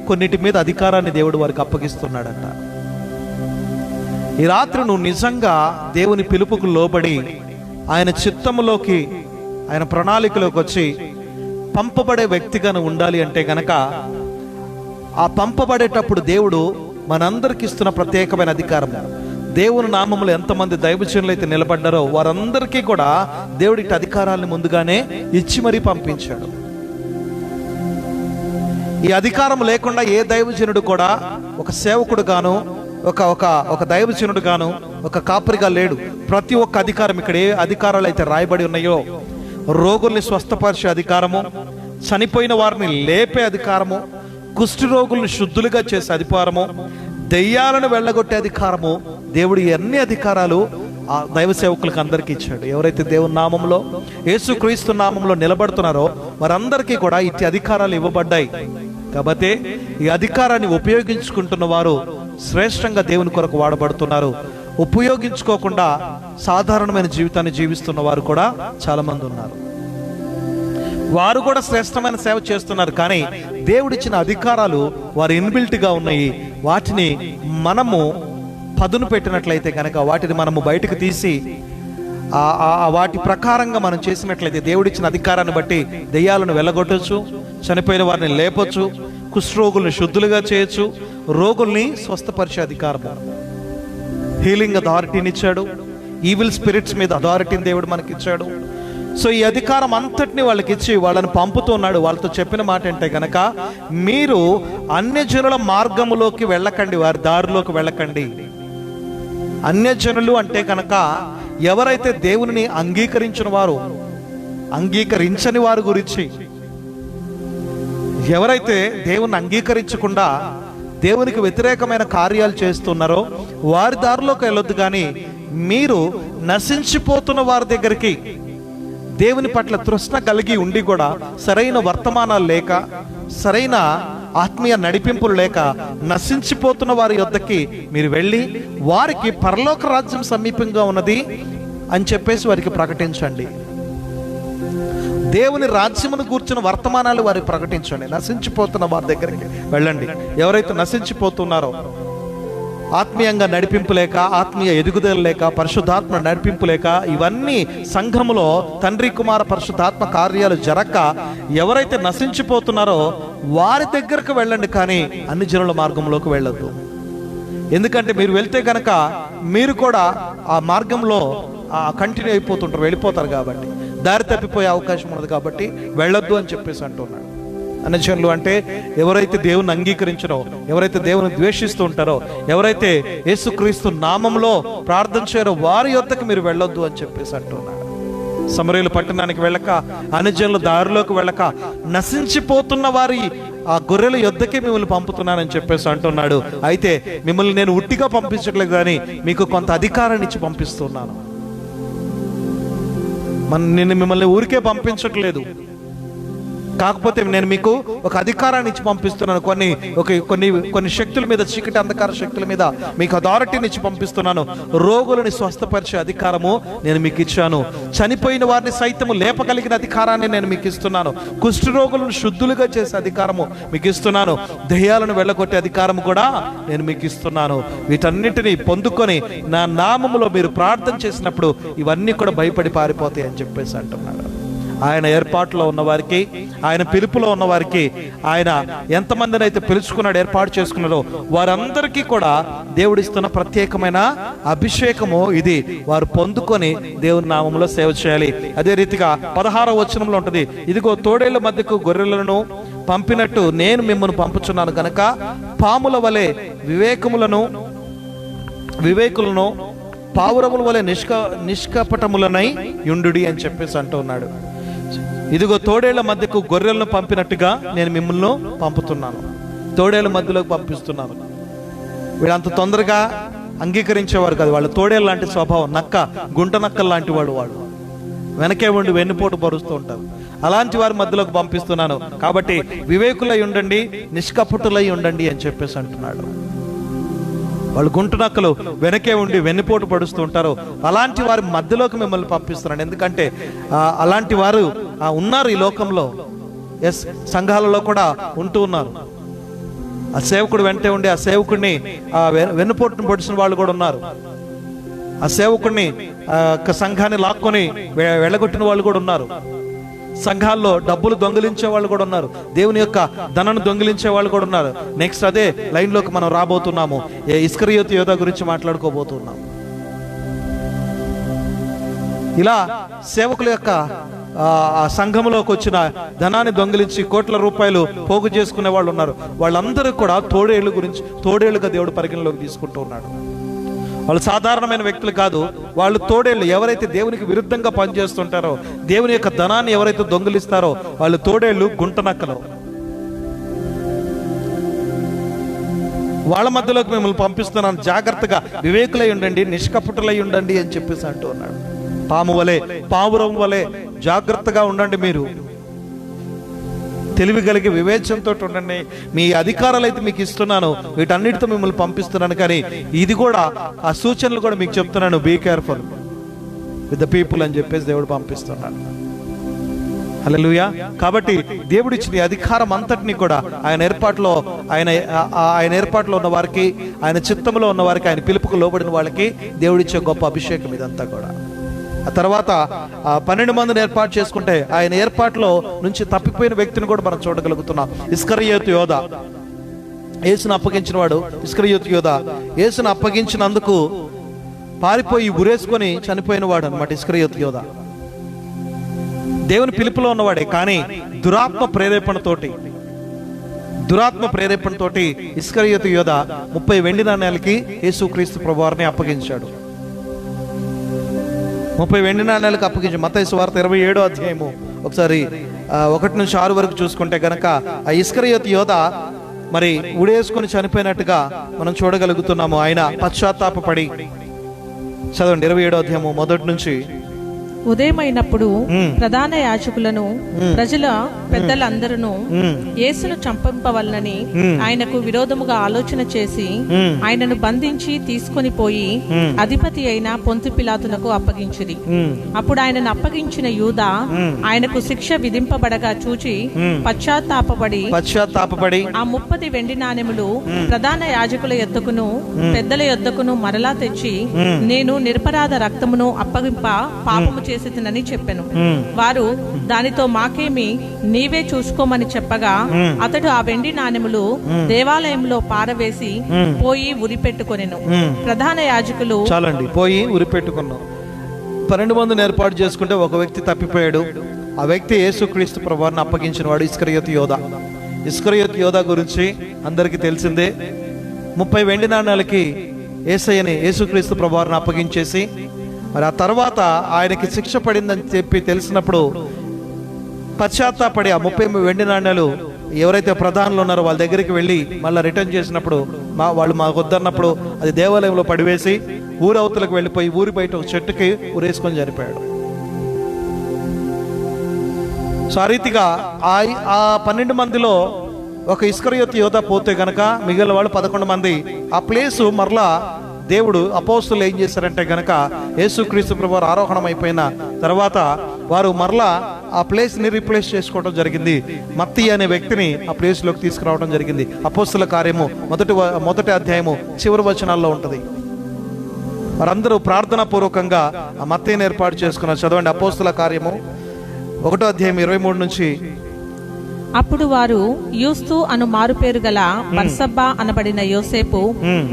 కొన్నిటి మీద అధికారాన్ని దేవుడు వారికి అప్పగిస్తున్నాడంట. ఈ రాత్రి నువ్వు నిజంగా దేవుని పిలుపుకు లోబడి ఆయన చిత్తములోకి, ఆయన ప్రణాళికలోకి వచ్చి పంపబడే వ్యక్తిగా నువ్వు ఉండాలి అంటే గనక, ఆ పంపబడేటప్పుడు దేవుడు మనందరికి ఇస్తున్న ప్రత్యేకమైన అధికారం. దేవుని నామములో ఎంతమంది దైవజనులు అయితే నిలబడ్డారో వారందరికీ కూడా దేవుడి అధికారాలను ముందుగానే ఇచ్చి మరీ పంపించాడు. ఈ అధికారం లేకుండా ఏ దైవజనుడు కూడా ఒక సేవకుడు గాను, ఒక దైవజనుడు గాను, ఒక కాపరిగా లేడు. ప్రతి ఒక్క అధికారం, ఇక్కడ ఏ అధికారాలు అయితే రాయబడి ఉన్నాయో, రోగుల్ని స్వస్థపరిచే అధికారము, చనిపోయిన వారిని లేపే అధికారము, కుష్టి రోగుల్ని శుద్ధులుగా చేసే అధికారము, దెయ్యాలను వెళ్ళగొట్టే అధికారము, దేవుడు అన్ని అధికారాలు ఆ దైవ సేవకులకు అందరికీ ఇచ్చాడు. ఎవరైతే దేవుని నామంలో, యేసుక్రీస్తు నామంలో నిలబడుతున్నారో వారందరికీ కూడా ఇట్టి అధికారాలు ఇవ్వబడ్డాయి. కాబట్టి ఈ అధికారాన్ని ఉపయోగించుకుంటున్న వారు శ్రేష్టంగా దేవుని కొరకు వాడబడుతున్నారు. ఉపయోగించుకోకుండా సాధారణమైన జీవితాన్ని జీవిస్తున్న వారు కూడా చాలా మంది ఉన్నారు. వారు కూడా శ్రేష్టమైన సేవ చేస్తున్నారు, కానీ దేవుడిచ్చిన అధికారాలు వారి ఇన్బిల్ట్గా ఉన్నాయి. వాటిని మనము పదును పెట్టినట్లయితే కనుక, వాటిని మనము బయటకు తీసి వాటి ప్రకారంగా మనం చేసినట్లయితే, దేవుడిచ్చిన అధికారాన్ని బట్టి దెయ్యాలను వెళ్ళగొట్టచ్చు, చనిపోయిన వారిని లేపొచ్చు, కుష్ఠరోగుల్ని శుద్ధులుగా చేయొచ్చు, రోగుల్ని స్వస్థపరిచే అధికారం, హీలింగ్ అథారిటీని ఇచ్చాడు. ఈవిల్ స్పిరిట్స్ మీద అథారిటీని దేవుడు మనకి ఇచ్చాడు. సో ఈ అధికారం అంతటిని వాళ్ళకి ఇచ్చి వాళ్ళని పంపుతున్నాడు. వాళ్ళతో చెప్పిన మాట అంటే గనక, మీరు అన్యజనుల మార్గములోకి వెళ్ళకండి, వారి దారిలోకి వెళ్ళకండి. అన్యజనులు అంటే కనుక ఎవరైతే దేవుని అంగీకరించని వారి గురించి, ఎవరైతే దేవుని అంగీకరించకుండా దేవునికి వ్యతిరేకమైన కార్యాలు చేస్తున్నారో వారి దారిలోకి వెళ్ళొద్దు. కానీ మీరు నశించిపోతున్న వారి దగ్గరికి, దేవుని పట్ల తృష్ణ కలిగి ఉండి కూడా సరైన వర్తమానాలు లేక, సరైన ఆత్మీయ నడిపింపులు లేక నశించిపోతున్న వారి యొద్దకి మీరు వెళ్ళి వారికి పరలోక రాజ్యం సమీపంగా ఉన్నది అని చెప్పేసి వారికి ప్రకటించండి. దేవుని రాజ్యమును కూర్చున్న వర్తమానాలు వారికి ప్రకటించండి. నశించిపోతున్న వారి దగ్గరికి వెళ్ళండి. ఎవరైతే నశించిపోతున్నారో, ఆత్మీయంగా నడిపింపు లేక, ఆత్మీయ ఎదుగుదల లేక, పరిశుద్ధాత్మ నడిపింపు లేక, ఇవన్నీ సంఘములో తండ్రి కుమార పరిశుద్ధాత్మ కార్యాలు జరగక ఎవరైతే నశించిపోతున్నారో వారి దగ్గరకు వెళ్ళండి, కానీ అన్ని జనుల మార్గంలోకి వెళ్ళొద్దు. ఎందుకంటే మీరు వెళ్తే కనుక మీరు కూడా ఆ మార్గంలో కంటిన్యూ అయిపోతుంటారు, వెళ్ళిపోతారు. కాబట్టి దారి తప్పిపోయే అవకాశం ఉన్నది. కాబట్టి వెళ్ళొద్దు అని చెప్పేసి అంటున్నాడు. అన్యజనులు అంటే ఎవరైతే దేవుని అంగీకరించరో, ఎవరైతే దేవుని ద్వేషిస్తూ ఉంటారో, ఎవరైతే యేసుక్రీస్తు నామంలో ప్రార్థన చేయరో వారి యొద్దకు మీరు వెళ్ళొద్దు అని చెప్పేసి అంటున్నాడు. సమరయులు పట్టణానికి వెళ్ళక, అన్యజనుల దారిలోకి వెళ్ళక, నశించిపోతున్న వారి ఆ గొర్రెల యొద్దకే మిమ్మల్ని పంపుతున్నానని చెప్పేసి అంటున్నాడు. అయితే మిమ్మల్ని నేను ఉట్టిగా పంపించట్లేదు, కానీ మీకు కొంత అధికారాన్ని ఇచ్చి పంపిస్తున్నాను. నేను మిమ్మల్ని ఊరికే పంపించట్లేదు, కాకపోతే నేను మీకు ఒక అధికారాన్ని ఇచ్చి పంపిస్తున్నాను. కొన్ని శక్తుల మీద, చీకటి అంధకార శక్తుల మీద మీకు అథారిటీని ఇచ్చి పంపిస్తున్నాను. రోగులని స్వస్థపరిచే అధికారము నేను మీకు ఇచ్చాను. చనిపోయిన వారిని సైతము లేపగలిగిన అధికారాన్ని నేను మీకు ఇస్తున్నాను. కుష్ఠ రోగులను శుద్ధులుగా చేసే అధికారము మీకు ఇస్తున్నాను. దెయ్యాలను వెళ్ళగొట్టే అధికారము కూడా నేను మీకు ఇస్తున్నాను. వీటన్నిటిని పొందుకొని నా నామములో మీరు ప్రార్థన చేసినప్పుడు ఇవన్నీ కూడా భయపడి పారిపోతాయి అని చెప్పేసి అంటున్నాడు. ఆయన ఏర్పాటులో ఉన్నవారికి, ఆయన పిలుపులో ఉన్నవారికి, ఆయన ఎంతమందిని అయితే పిలుచుకున్నాడు, ఏర్పాటు చేసుకున్నారో వారందరికీ కూడా దేవుడిస్తున్న ప్రత్యేకమైన అభిషేకము ఇది. వారు పొందుకొని దేవుని నామంలో సేవ చేయాలి. అదే రీతిగా 16వ వచనంలో ఉంటుంది, ఇదిగో తోడేళ్ల మధ్యకు గొర్రెలను పంపినట్టు నేను మిమ్మల్ని పంపుచున్నాను కనుక పాముల వలె వివేకులను పావురముల వలె నిష్కపటములనై యుండుడి అని చెప్పేసి అంటూ ఉన్నాడు. ఇదిగో తోడేళ్ల మధ్యకు గొర్రెలను పంపినట్టుగా నేను మిమ్మల్ని పంపుతున్నాను, తోడేళ్ల మధ్యలోకి పంపిస్తున్నాను. వీళ్ళంత తొందరగా అంగీకరించేవారు కాదు. వాళ్ళు తోడేళ్ళ లాంటి స్వభావం, గుంట నక్కలు లాంటి వాడు. వెనకే ఉండి వెన్నుపోటు పరుస్తూ ఉంటారు. అలాంటి వారి మధ్యలోకి పంపిస్తున్నాను. కాబట్టి వివేకులై ఉండండి, నిష్కపటులై ఉండండి అని చెప్పేసి అంటున్నాడు. వాళ్ళు గుంటునక్కలు వెనకే ఉండి వెన్నుపోటు పడుస్తూ ఉంటారు. అలాంటి వారి మధ్యలోకి మిమ్మల్ని పంపిస్తున్నాడు. ఎందుకంటే అలాంటి వారు ఉన్నారు ఈ లోకంలో. సంఘాలలో కూడా ఉంటూ ఉన్నారు. ఆ సేవకుడు వెంటే ఉండి ఆ సేవకుడిని వెన్నుపోటును పొడిచిన వాళ్ళు కూడా ఉన్నారు. ఆ సేవకుడిని సంఘాన్ని లాక్కొని వెళ్ళగొట్టిన వాళ్ళు కూడా ఉన్నారు. సంఘాల్లో డబ్బులు దొంగిలించే వాళ్ళు కూడా ఉన్నారు. దేవుని యొక్క ధనను దొంగిలించే వాళ్ళు కూడా ఉన్నారు. నెక్స్ట్ అదే లైన్లోకి మనం రాబోతున్నాము. ఇస్కరియోతు యోధా గురించి మాట్లాడుకోబోతున్నాం. ఇలా సేవకుల యొక్క ఆ సంఘంలోకి వచ్చిన ధనాన్ని దొంగిలించి కోట్ల రూపాయలు పోగు చేసుకునే వాళ్ళు ఉన్నారు. వాళ్ళందరూ కూడా తోడేళ్లుగా దేవుడు పరిగణలోకి తీసుకుంటూ ఉన్నాడు. వాళ్ళు సాధారణమైన వ్యక్తులు కాదు, వాళ్ళు తోడేళ్ళు. ఎవరైతే దేవునికి విరుద్ధంగా పనిచేస్తుంటారో, దేవుని యొక్క ధనాన్ని ఎవరైతే దొంగిలిస్తారో వాళ్ళు తోడేళ్ళు, గుంటనక్కలు. వాళ్ళ మధ్యలోకి మిమ్మల్ని పంపిస్తున్నాను, జాగ్రత్తగా వివేకులై ఉండండి, నిష్కపటులై ఉండండి అని చెప్పేసి అంటూ ఉన్నాడు. పాము వలె, పావురం వలె జాగ్రత్తగా ఉండండి, మీరు తెలివి కలిగి వివేచనతో ఉండండి. మీ అధికారాలు అయితే మీకు ఇస్తున్నాను, వీటన్నిటితో మిమ్మల్ని పంపిస్తున్నాను, కానీ ఇది కూడా ఆ సూచనలు కూడా మీకు చెప్తున్నాను, be careful with the people అని చెప్పేసి దేవుడు పంపిస్తున్నాడు. హల్లెలూయా. కాబట్టి దేవుడిచ్చిన అధికారం అంతటినీ కూడా ఆయన ఏర్పాట్లో ఉన్న వారికి, ఆయన చిత్తంలో ఉన్న వారికి, ఆయన పిలుపుకు లోబడిన వాళ్ళకి దేవుడిచ్చే గొప్ప అభిషేకం ఇదంతా కూడా. ఆ తర్వాత 12 మందిని ఏర్పాటు చేసుకుంటే ఆయన ఏర్పాట్లో నుంచి తప్పిపోయిన వ్యక్తిని కూడా మనం చూడగలుగుతున్నాం. ఇస్కరియోతు యోధా, యేసును అప్పగించిన వాడు ఇస్కరియోతు యోధా. యేసును అప్పగించినందుకు పారిపోయి ఉరేసుకొని చనిపోయిన వాడు అనమాట ఇస్కరియోతు యోధా. దేవుని పిలుపులో ఉన్నవాడే, కానీ దురాత్మ ప్రేరేపణతోటి ఇస్కరియోతు యోధా 30 వెండి నాణేలకి యేసుక్రీస్తు ప్రభువారిని అప్పగించాడు. 30 వెండి నాణేలకు అప్పగించి మత్తయి సువార్త 27వ అధ్యాయము ఒకసారి 1 నుంచి 6 వరకు చూసుకుంటే గనక ఆ ఇస్కరియోతు యోధా మరి ఉడేసుకొని చనిపోయినట్టుగా మనం చూడగలుగుతున్నాము. ఆయన పశ్చాత్తాపపడి, చదవండి 27వ అధ్యాయము 1 నుంచి. ఉదయమైనప్పుడు ప్రధాన యాజకులను ప్రజల పెద్దలందరూ యేసును చంపింపవలనని ఆయనకు విరోధముగా ఆలోచన చేసి ఆయనను బంధించి తీసుకొని పోయి అధిపతి అయిన పొంతు పిలాతునకు అప్పగించిరి. అప్పుడు ఆయనను అప్పగించిన యూదా ఆయనకు శిక్ష విధింపబడగా చూచి పశ్చాత్తాపపడి ఆ 30 వెండి నాణెములు ప్రధాన యాజకుల యొద్దకును పెద్దల యొద్దకును మరలా తెచ్చి, నేను నిరపరాధ రక్తమును అప్పగింప పాపము చేసినని చెప్పెను. వారు దానితో మాకేమి, నీవే చూసుకోమని చెప్పగా అతడు ఆ వెండి నాణెములు దేవాలయంలో పారవేసి పోయి ఉరిపెట్టుకొనెను. ప్రధాన యాజకులు చాలండి, పోయి ఉరిపెట్టుకున్నాం. 12 మందిని ఏర్పాటు చేసుకుంటే ఒక వ్యక్తి తప్పిపోయాడు. ఆ వ్యక్తి యేసుక్రీస్తు ప్రభువారిని అప్పగించిన వాడు ఇస్కరియోతు యోధా. ఇస్కరియోతు యోధా గురించి అందరికీ తెలిసిందే. 30 వెండి నాణేలకి యేసయ్యని, యేసుక్రీస్తు ప్రభువారిని అప్పగించేసి, మరి ఆ తర్వాత ఆయనకి శిక్ష పడిందని చెప్పి తెలిసినప్పుడు పశ్చాత్తాపడి ఆ 30 వెండి నాణ్యాలు ఎవరైతే ప్రధానులు ఉన్నారో వాళ్ళ దగ్గరికి వెళ్ళి మళ్ళీ రిటర్న్ చేసినప్పుడు వాళ్ళు మాకు వద్దన్నప్పుడు అది దేవాలయంలో పడివేసి ఊరవతలకు వెళ్ళిపోయి ఊరి బయట ఒక చెట్టుకి ఊరేసుకొని చనిపోయాడు. సో ఆ రీతిగా ఆ 12 మందిలో ఒక ఇస్కరియోతు యోధా పోతే గనక మిగిలిన వాళ్ళు 11 మంది. ఆ ప్లేసు మరలా దేవుడు అపోస్తులు ఏం చేశారంటే గనక యేసుక్రీస్తు ప్రభువారు ఆరోహణం అయిపోయిన తర్వాత వారు మరలా ఆ ప్లేస్ ని రీప్లేస్ చేసుకోవడం జరిగింది. మత్తయి అనే వ్యక్తిని ఆ ప్లేస్ లోకి తీసుకురావడం జరిగింది. అపోస్తుల కార్యము మొదటి అధ్యాయము చివరి వచనాల్లో ఉంటది. వారందరూ ప్రార్థనా పూర్వకంగా ఆ మత్తయిని ఏర్పాటు చేసుకున్నారు. చదవండి అపోస్తుల కార్యము 1వ అధ్యాయం 23 నుంచి. అప్పుడు వారు యూస్తు అను మారు పేరు గల బర్సబ్బా అనబడిన యోసేపు,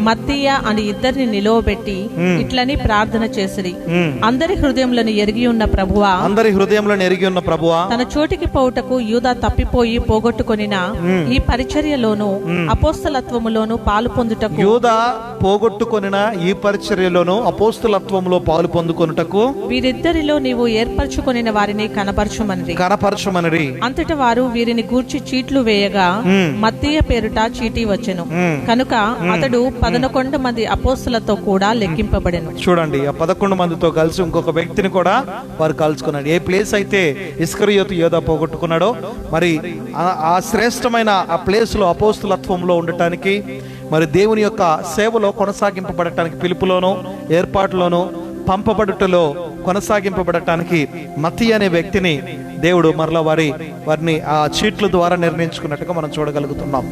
మత్తీయ అని ఇద్దరిని నిలువబెట్టి ఇట్లని ప్రార్థన చేసిరి. అందరి హృదయములను ఎరిగి ఉన్న ప్రభువా, తన చోటికి పోవుటకు యూదా తప్పిపోయి పోగొట్టుకొనిన ఈ పరిచర్యలోను అపోస్తలత్వములోను పాలు పొందుటకు, యూదా పోగొట్టుకొనిన ఈ పరిచర్యలోను అపోస్తలత్వములో పాలు పొందుకొనుటకు వీరిద్దరిలో నీవు ఏర్పరచుకొనిన వారిని కనపరచుమనిరి. అంతటా వారు వీరిని గూర్చి చీట్లు వేయగా మత్తీయ పేరుట చీటీ వచ్చెను. కనుక అతడు 11 మంది అపోస్తలతో కూడా లెక్కింపబడెను. చూడండి, ఆ 11 మందితో కలిసి ఇంకొక వ్యక్తిని కూడా వారు కలుసుకున్నాడు. ఏ ప్లేస్ అయితే ఇస్కరియోతు యోధా పోగొట్టుకున్నాడో, మరి ఆ శ్రేష్టమైన ఆ ప్లేస్ లో అపోస్తలత్వంలో ఉండటానికి, మరి దేవుని యొక్క సేవలో కొనసాగింపబడటానికి, పిలుపులోను ఏర్పాటులోను పంపబడుటలో కొనసాగింపబడటానికి మత్తయి అనే వ్యక్తిని దేవుడు మరలా వారిని ఆ చీట్ల ద్వారా నిర్ణయించుకున్నట్టుగా మనం చూడగలుగుతున్నాం.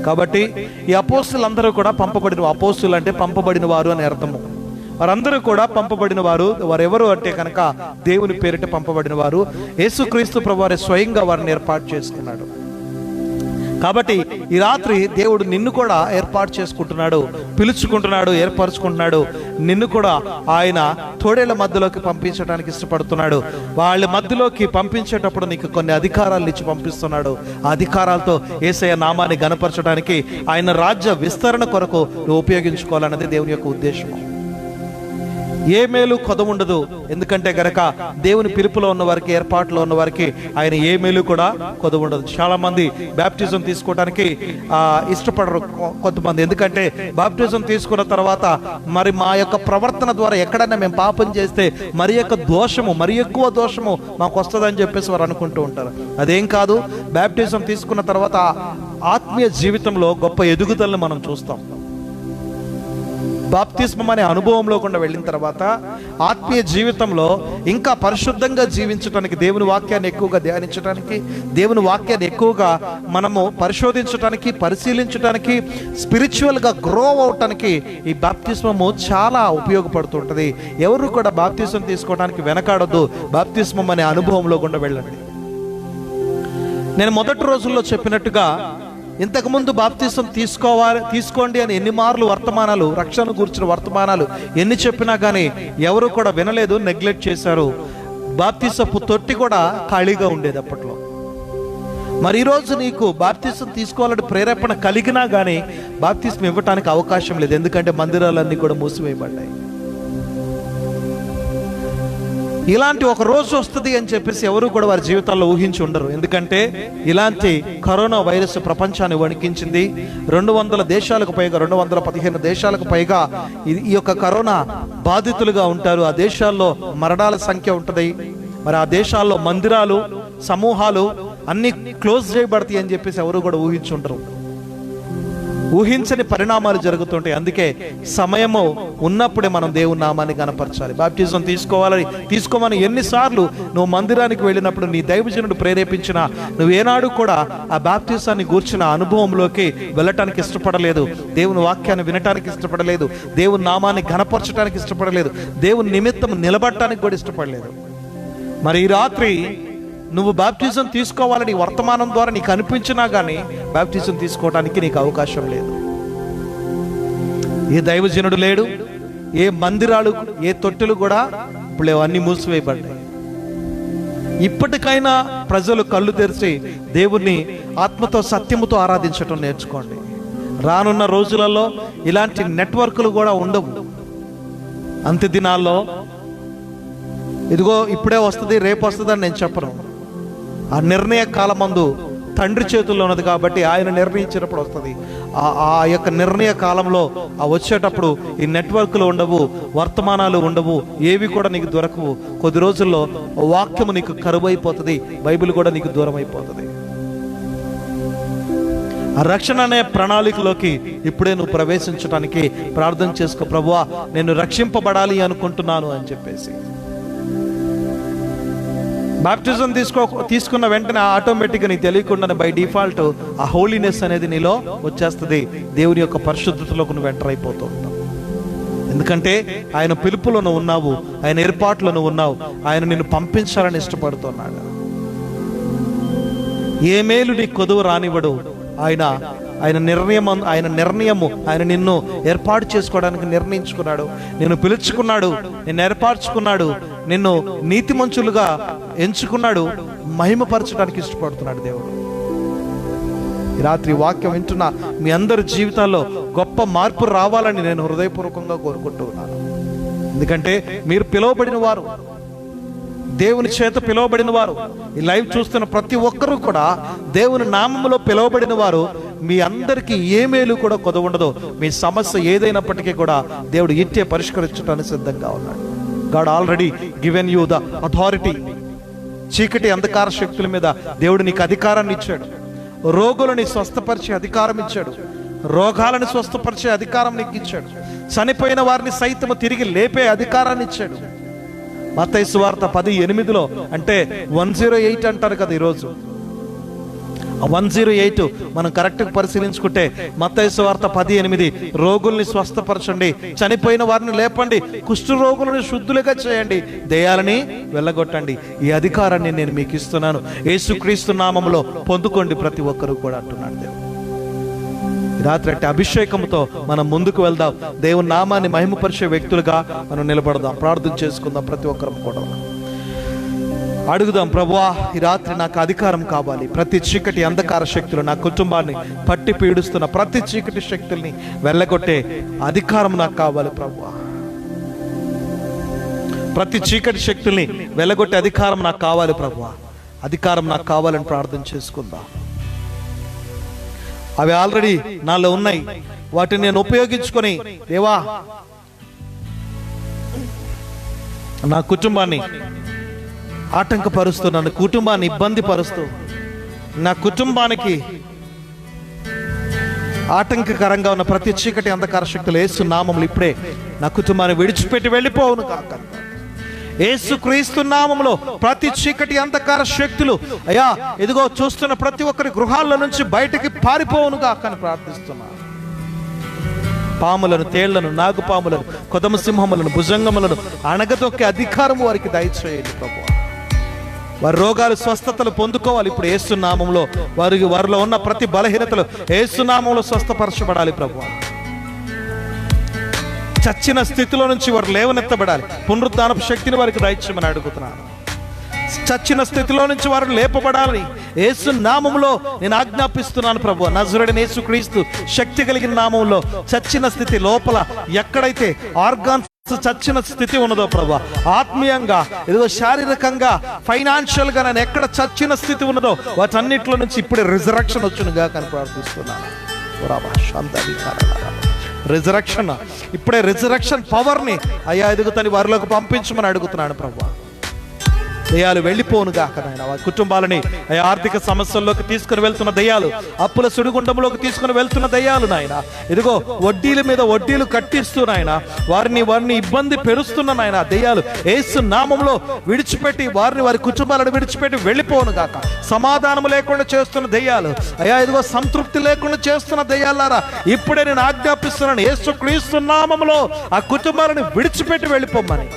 కాబట్టి ఈ అపోస్తులందరూ కూడా పంపబడిన, అపోస్తులు అంటే పంపబడిన వారు అని అర్థము. వారందరూ కూడా పంపబడిన వారు. వారెవరు అంటే కనుక దేవుని పేరిట పంపబడిన వారు. యేసుక్రీస్తు ప్రభువారే స్వయంగా వారిని ఏర్పాటు చేసుకున్నాడు. కాబట్టి ఈ రాత్రి దేవుడు నిన్ను కూడా ఏర్పాటు చేసుకుంటున్నాడు, పిలుచుకుంటున్నాడు, ఏర్పరచుకుంటున్నాడు. నిన్ను కూడా ఆయన తోడేళ్ల మధ్యలోకి పంపించడానికి ఇష్టపడుతున్నాడు. వాళ్ళ మధ్యలోకి పంపించేటప్పుడు నీకు కొన్ని అధికారాలు ఇచ్చి పంపిస్తున్నాడు. ఆ అధికారాలతో యేసయ్య నామాన్ని గణపరచడానికి, ఆయన రాజ్య విస్తరణ కొరకు నువ్వు ఉపయోగించుకోవాలన్నది దేవుని యొక్క ఉద్దేశం. ఏ మేలు కొదవుండదు. ఎందుకంటే గనక దేవుని పిలుపులో ఉన్న వారికి, ఏర్పాటులో ఉన్న వారికి ఆయన ఏ మేలు కూడా కొదవుండదు. చాలా మంది బాప్టిజం తీసుకోవడానికి ఇష్టపడరు కొంతమంది. ఎందుకంటే బాప్టిజం తీసుకున్న తర్వాత మరి మా యొక్క ప్రవర్తన ద్వారా ఎక్కడైనా మేము పాపం చేస్తే మరి ఎక్కువ దోషము మాకు వస్తుందని చెప్పేసి వారు అనుకుంటూ ఉంటారు. అదేం కాదు. బాప్టిజం తీసుకున్న తర్వాత ఆత్మీయ జీవితంలో గొప్ప ఎదుగుదలను మనం చూస్తాం. బాప్తిస్మం అనే అనుభవంలో కూడా వెళ్ళిన తర్వాత ఆత్మీయ జీవితంలో ఇంకా పరిశుద్ధంగా జీవించడానికి, దేవుని వాక్యాన్ని ఎక్కువగా ధ్యానించడానికి, దేవుని వాక్యాన్ని ఎక్కువగా మనము పరిశోధించడానికి, పరిశీలించడానికి, స్పిరిచువల్గా గ్రో అవటానికి ఈ బాప్తిస్మము చాలా ఉపయోగపడుతుంటుంది. ఎవరు కూడా బాప్తిస్మం తీసుకోవడానికి వెనకాడొద్దు. బాప్తిస్మం అనే అనుభవంలో కూడా వెళ్ళండి. నేను మొదటి రోజుల్లో చెప్పినట్టుగా ఇంతకుముందు బాప్తిసం తీసుకోండి అని ఎన్ని మార్లు వర్తమానాలు, రక్షణ గురించిన వర్తమానాలు ఎన్ని చెప్పినా కానీ ఎవరు కూడా వినలేదు, నెగ్లెక్ట్ చేశారు. బాప్తిసపు తొట్టి కూడా ఖాళీగా ఉండేది అప్పట్లో. మరి ఈరోజు నీకు బాప్తిసం తీసుకోవాలని ప్రేరేపణ కలిగినా కానీ బాప్తిసం ఇవ్వటానికి అవకాశం లేదు. ఎందుకంటే మందిరాలన్నీ కూడా మూసివేయబడ్డాయి. ఇలాంటి ఒక రోజు వస్తుంది అని చెప్పేసి ఎవరు కూడా వారి జీవితాల్లో ఊహించి ఉండరు. ఎందుకంటే ఇలాంటి కరోనా వైరస్ ప్రపంచాన్ని వణికించింది. 200 దేశాలకు పైగా, 215 దేశాలకు పైగా ఈ యొక్క కరోనా బాధితులుగా ఉంటారు. ఆ దేశాల్లో మరణాల సంఖ్య ఉంటుంది. మరి ఆ దేశాల్లో మందిరాలు, సమూహాలు అన్ని క్లోజ్ చేయబడతాయి అని చెప్పేసి ఎవరు కూడా ఊహించి ఉండరు. ఊహించని పరిణామాలు జరుగుతుంటాయి. అందుకే సమయము ఉన్నప్పుడే మనం దేవుని నామాన్ని గణపరచాలి. బాప్టిజం తీసుకోమని ఎన్నిసార్లు నువ్వు మందిరానికి వెళ్ళినప్పుడు నీ దైవజనుడు ప్రేరేపించినా నువ్వు ఏనాడు కూడా ఆ బాప్టిజాన్ని గూర్చిన అనుభవంలోకి వెళ్ళటానికి ఇష్టపడలేదు. దేవుని వాక్యాన్ని వినటానికి ఇష్టపడలేదు. దేవుని నామాన్ని గణపరచడానికి ఇష్టపడలేదు. దేవుని నిమిత్తం నిలబడటానికి కూడా ఇష్టపడలేదు. మరి ఈ రాత్రి నువ్వు బాప్టిజం తీసుకోవాలని వర్తమానం ద్వారా నీకు అనిపించినా కానీ బాప్టిజం తీసుకోవడానికి నీకు అవకాశం లేదు. ఏ దైవజనుడు లేడు, ఏ మందిరాలు, ఏ తొట్టెలు కూడా ఇప్పుడు అన్ని మూసివేయబడ్డాయి. ఇప్పటికైనా ప్రజలు కళ్ళు తెరిచి దేవుణ్ణి ఆత్మతో, సత్యముతో ఆరాధించటం నేర్చుకోండి. రానున్న రోజులలో ఇలాంటి నెట్వర్క్లు కూడా ఉండవు. అంత్య దినాల్లో ఇదిగో ఇప్పుడే వస్తుంది, రేపు వస్తుంది అని నేను చెప్పను. ఆ నిర్ణయ కాలమందు తండ్రి చేతుల్లో ఉన్నది కాబట్టి ఆయన నిర్ణయించినప్పుడు వస్తుంది. ఆ యొక్క నిర్ణయ కాలంలో వచ్చేటప్పుడు ఈ నెట్వర్క్లు ఉండవు, వర్తమానాలు ఉండవు, ఏవి కూడా నీకు దొరకవు. కొద్ది రోజుల్లో వాక్యము నీకు కరువైపోతుంది, బైబిల్ కూడా నీకు దూరం అయిపోతుంది. ఆ రక్షణ అనే ప్రణాళికలోకి ఇప్పుడే నువ్వు ప్రవేశించడానికి ప్రార్థన చేసుకో. ప్రభువా, నేను రక్షింపబడాలి అనుకుంటున్నాను అని చెప్పేసి. బాప్టిజం తీసుకున్న వెంటనే ఆటోమేటిక్గా నీకు తెలియకుండానే బై డిఫాల్ట్ ఆ హోలీనెస్ అనేది నీలో వచ్చేస్తుంది. దేవుని యొక్క పరిశుద్ధతలోకి నువ్వు ఎంటర్ అయిపోతూ ఉంటావు. ఎందుకంటే ఆయన పిలుపులో నువ్వు ఉన్నావు, ఆయన ఏర్పాట్లో నువ్వు ఉన్నావు, ఆయన నిన్ను పంపించాలని ఇష్టపడుతున్నాడు. ఏ మేలు నీ కొదువు రానివ్వడు. ఆయన నిర్ణయము ఆయన నిన్ను ఏర్పాటు చేసుకోవడానికి నిర్ణయించుకున్నాడు, నిన్ను పిలుచుకున్నాడు, నిన్ను ఏర్పరచుకున్నాడు, నిన్ను నీతిమంతులుగా ఎంచుకున్నాడు, మహిమపరచడానికి ఇష్టపడుతున్నాడు దేవుడు. ఈ రాత్రి వాక్యం వింటున్న మీ అందరి జీవితాల్లో గొప్ప మార్పు రావాలని నేను హృదయపూర్వకంగా కోరుకుంటూ ఉన్నాను. ఎందుకంటే మీరు పిలువబడిన వారు, దేవుని చేత పిలువబడిన వారు. ఈ లైవ్ చూస్తున్న ప్రతి ఒక్కరూ కూడా దేవుని నామములో పిలువబడిన వారు. మీ అందరికీ ఏ మేలు కూడా కొదవుండదు. మీ సమస్య ఏదైనప్పటికీ కూడా దేవుడు ఇట్టే పరిష్కరించడానికి సిద్ధంగా ఉన్నాడు. God already given you the authority. చీకటి అంధకార శక్తుల మీద దేవుడు నీకు అధికారాన్ని ఇచ్చాడు. రోగులని స్వస్థపరిచే అధికారం ఇచ్చాడు. రోగాలను స్వస్థపరిచే అధికారం నీకు ఇచ్చాడు. చనిపోయిన వారిని సైతము తిరిగి లేపే అధికారాన్ని ఇచ్చాడు. మత్తయి సువార్త 10:8 అంటే 108 అంటారు కదా ఈరోజు. 108 మనం కరెక్ట్గా పరిశీలించుకుంటే మత్తయి సువార్త 10:8 రోగుల్ని స్వస్థపరచండి, చనిపోయిన వారిని లేపండి, కుష్ఠ రోగులను శుద్ధులుగా చేయండి, దెయ్యాలని వెళ్ళగొట్టండి, ఈ అధికారాన్ని నేను మీకు ఇస్తున్నాను, యేసుక్రీస్తు నామములో పొందుకోండి ప్రతి ఒక్కరూ కూడా అంటున్నాడు దేవుడు. రాత్రి అట్టి అభిషేకంతో మనం ముందుకు వెళ్దాం, దేవుని నామాన్ని మహిమపరిచే వ్యక్తులుగా మనం నిలబడదాం, ప్రార్థన చేసుకుందాం. ప్రతి ఒక్కరం కూడా అడుగుదాం, ప్రభువా ఈ రాత్రి నాకు అధికారం కావాలి, ప్రతి చీకటి అంధకార శక్తులు నా కుటుంబాన్ని పట్టి పీడిస్తున్న ప్రతి చీకటి శక్తుల్ని వెళ్ళగొట్టే అధికారం నాకు కావాలి ప్రభువా, ప్రతి చీకటి శక్తుల్ని వెళ్ళగొట్టే అధికారం నాకు కావాలి ప్రభువా, అధికారం నాకు కావాలని ప్రార్థన చేసుకుందాం. అవి ఆల్రెడీ నాలో ఉన్నాయి, వాటిని నేను ఉపయోగించుకొని దేవా నా కుటుంబాన్ని ఆటంకపరుస్తూ, నన్ను కుటుంబాన్ని ఇబ్బంది పరుస్తూ, నా కుటుంబానికి ఆటంకకరంగా ఉన్న ప్రతి చీకటి అంధకార శక్తులు యేసు నామములో ఇప్పుడే నా కుటుంబాన్ని విడిచిపెట్టి వెళ్ళిపోవును కాక. యేసుక్రీస్తు నామములో ప్రతి చీకటి అంధకార శక్తులు అయ్యా ఇదిగో చూస్తున్న ప్రతి ఒక్కరి గృహాల్లో నుంచి బయటికి పారిపోవును కాక అని ప్రార్థిస్తున్నాను. పాములను, తేళ్లను, నాగుపాములను, కొదమ సింహములను, భుజంగములను అణగదొక్కే అధికారం వారికి దయచేయండి ప్రభువా. వారి రోగాలు స్వస్థతలు పొందుకోవాలి ఇప్పుడు యేసు నామములో. వారిలో ఉన్న ప్రతి బలహీనతలు యేసు నామములో స్వస్థపరచబడాలి ప్రభువా. చచ్చిన స్థితిలో నుంచి వారు లేవనెత్తబడాలి, పునరుద్ధానపు శక్తిని వారికి దయచేయమని అడుగుతున్నాను. చచ్చిన స్థితిలో నుంచి వారు లేపబడాలని యేసు నామములో నేను ఆజ్ఞాపిస్తున్నాను ప్రభువా. నజరేయుడైన యేసుక్రీస్తు శక్తి కలిగిన నామములో చచ్చిన స్థితి లోపల ఎక్కడైతే ఆర్గాన్స్ చచ్చిన స్థితి ఉన్నదో ప్రభువా, ఆత్మీయంగా ఏదో శారీరకంగా ఫైనాన్షియల్ గా నేను ఎక్కడ చచ్చిన స్థితి ఉన్నదో వాటన్నిటిలో నుంచి ఇప్పుడే రిజరక్షన్ వచ్చునుగా కానీ ప్రార్థిస్తున్నాను. రిజరక్షన్ ఇప్పుడే రిజరక్షన్ పవర్ని అయ్యా ఎదుగుతని వారిలోకి పంపించమని అడుగుతున్నాను ప్రభువా. దయ్యాలు వెళ్ళిపోను గాక నాయన, వారి కుటుంబాలని ఆర్థిక సమస్యల్లోకి తీసుకుని వెళ్తున్న దయ్యాలు, అప్పుల సుడిగుండంలోకి తీసుకుని వెళ్తున్న దయ్యాలు నాయన, ఇదిగో వడ్డీల మీద వడ్డీలు కట్టిస్తూ నాయన వారిని ఇబ్బంది పెరుస్తున్న నాయన దయ్యాలు యేసు నామములో విడిచిపెట్టి వారి కుటుంబాలను విడిచిపెట్టి వెళ్ళిపోను గాక. సమాధానం లేకుండా చేస్తున్న దయ్యాలు అయ్యా ఇదిగో సంతృప్తి లేకుండా చేస్తున్న దయ్యాలారా ఇప్పుడే నేను ఆజ్ఞాపిస్తున్నాను, యేసుక్రీస్తు నామములో ఆ కుటుంబాలను విడిచిపెట్టి వెళ్ళిపోమని.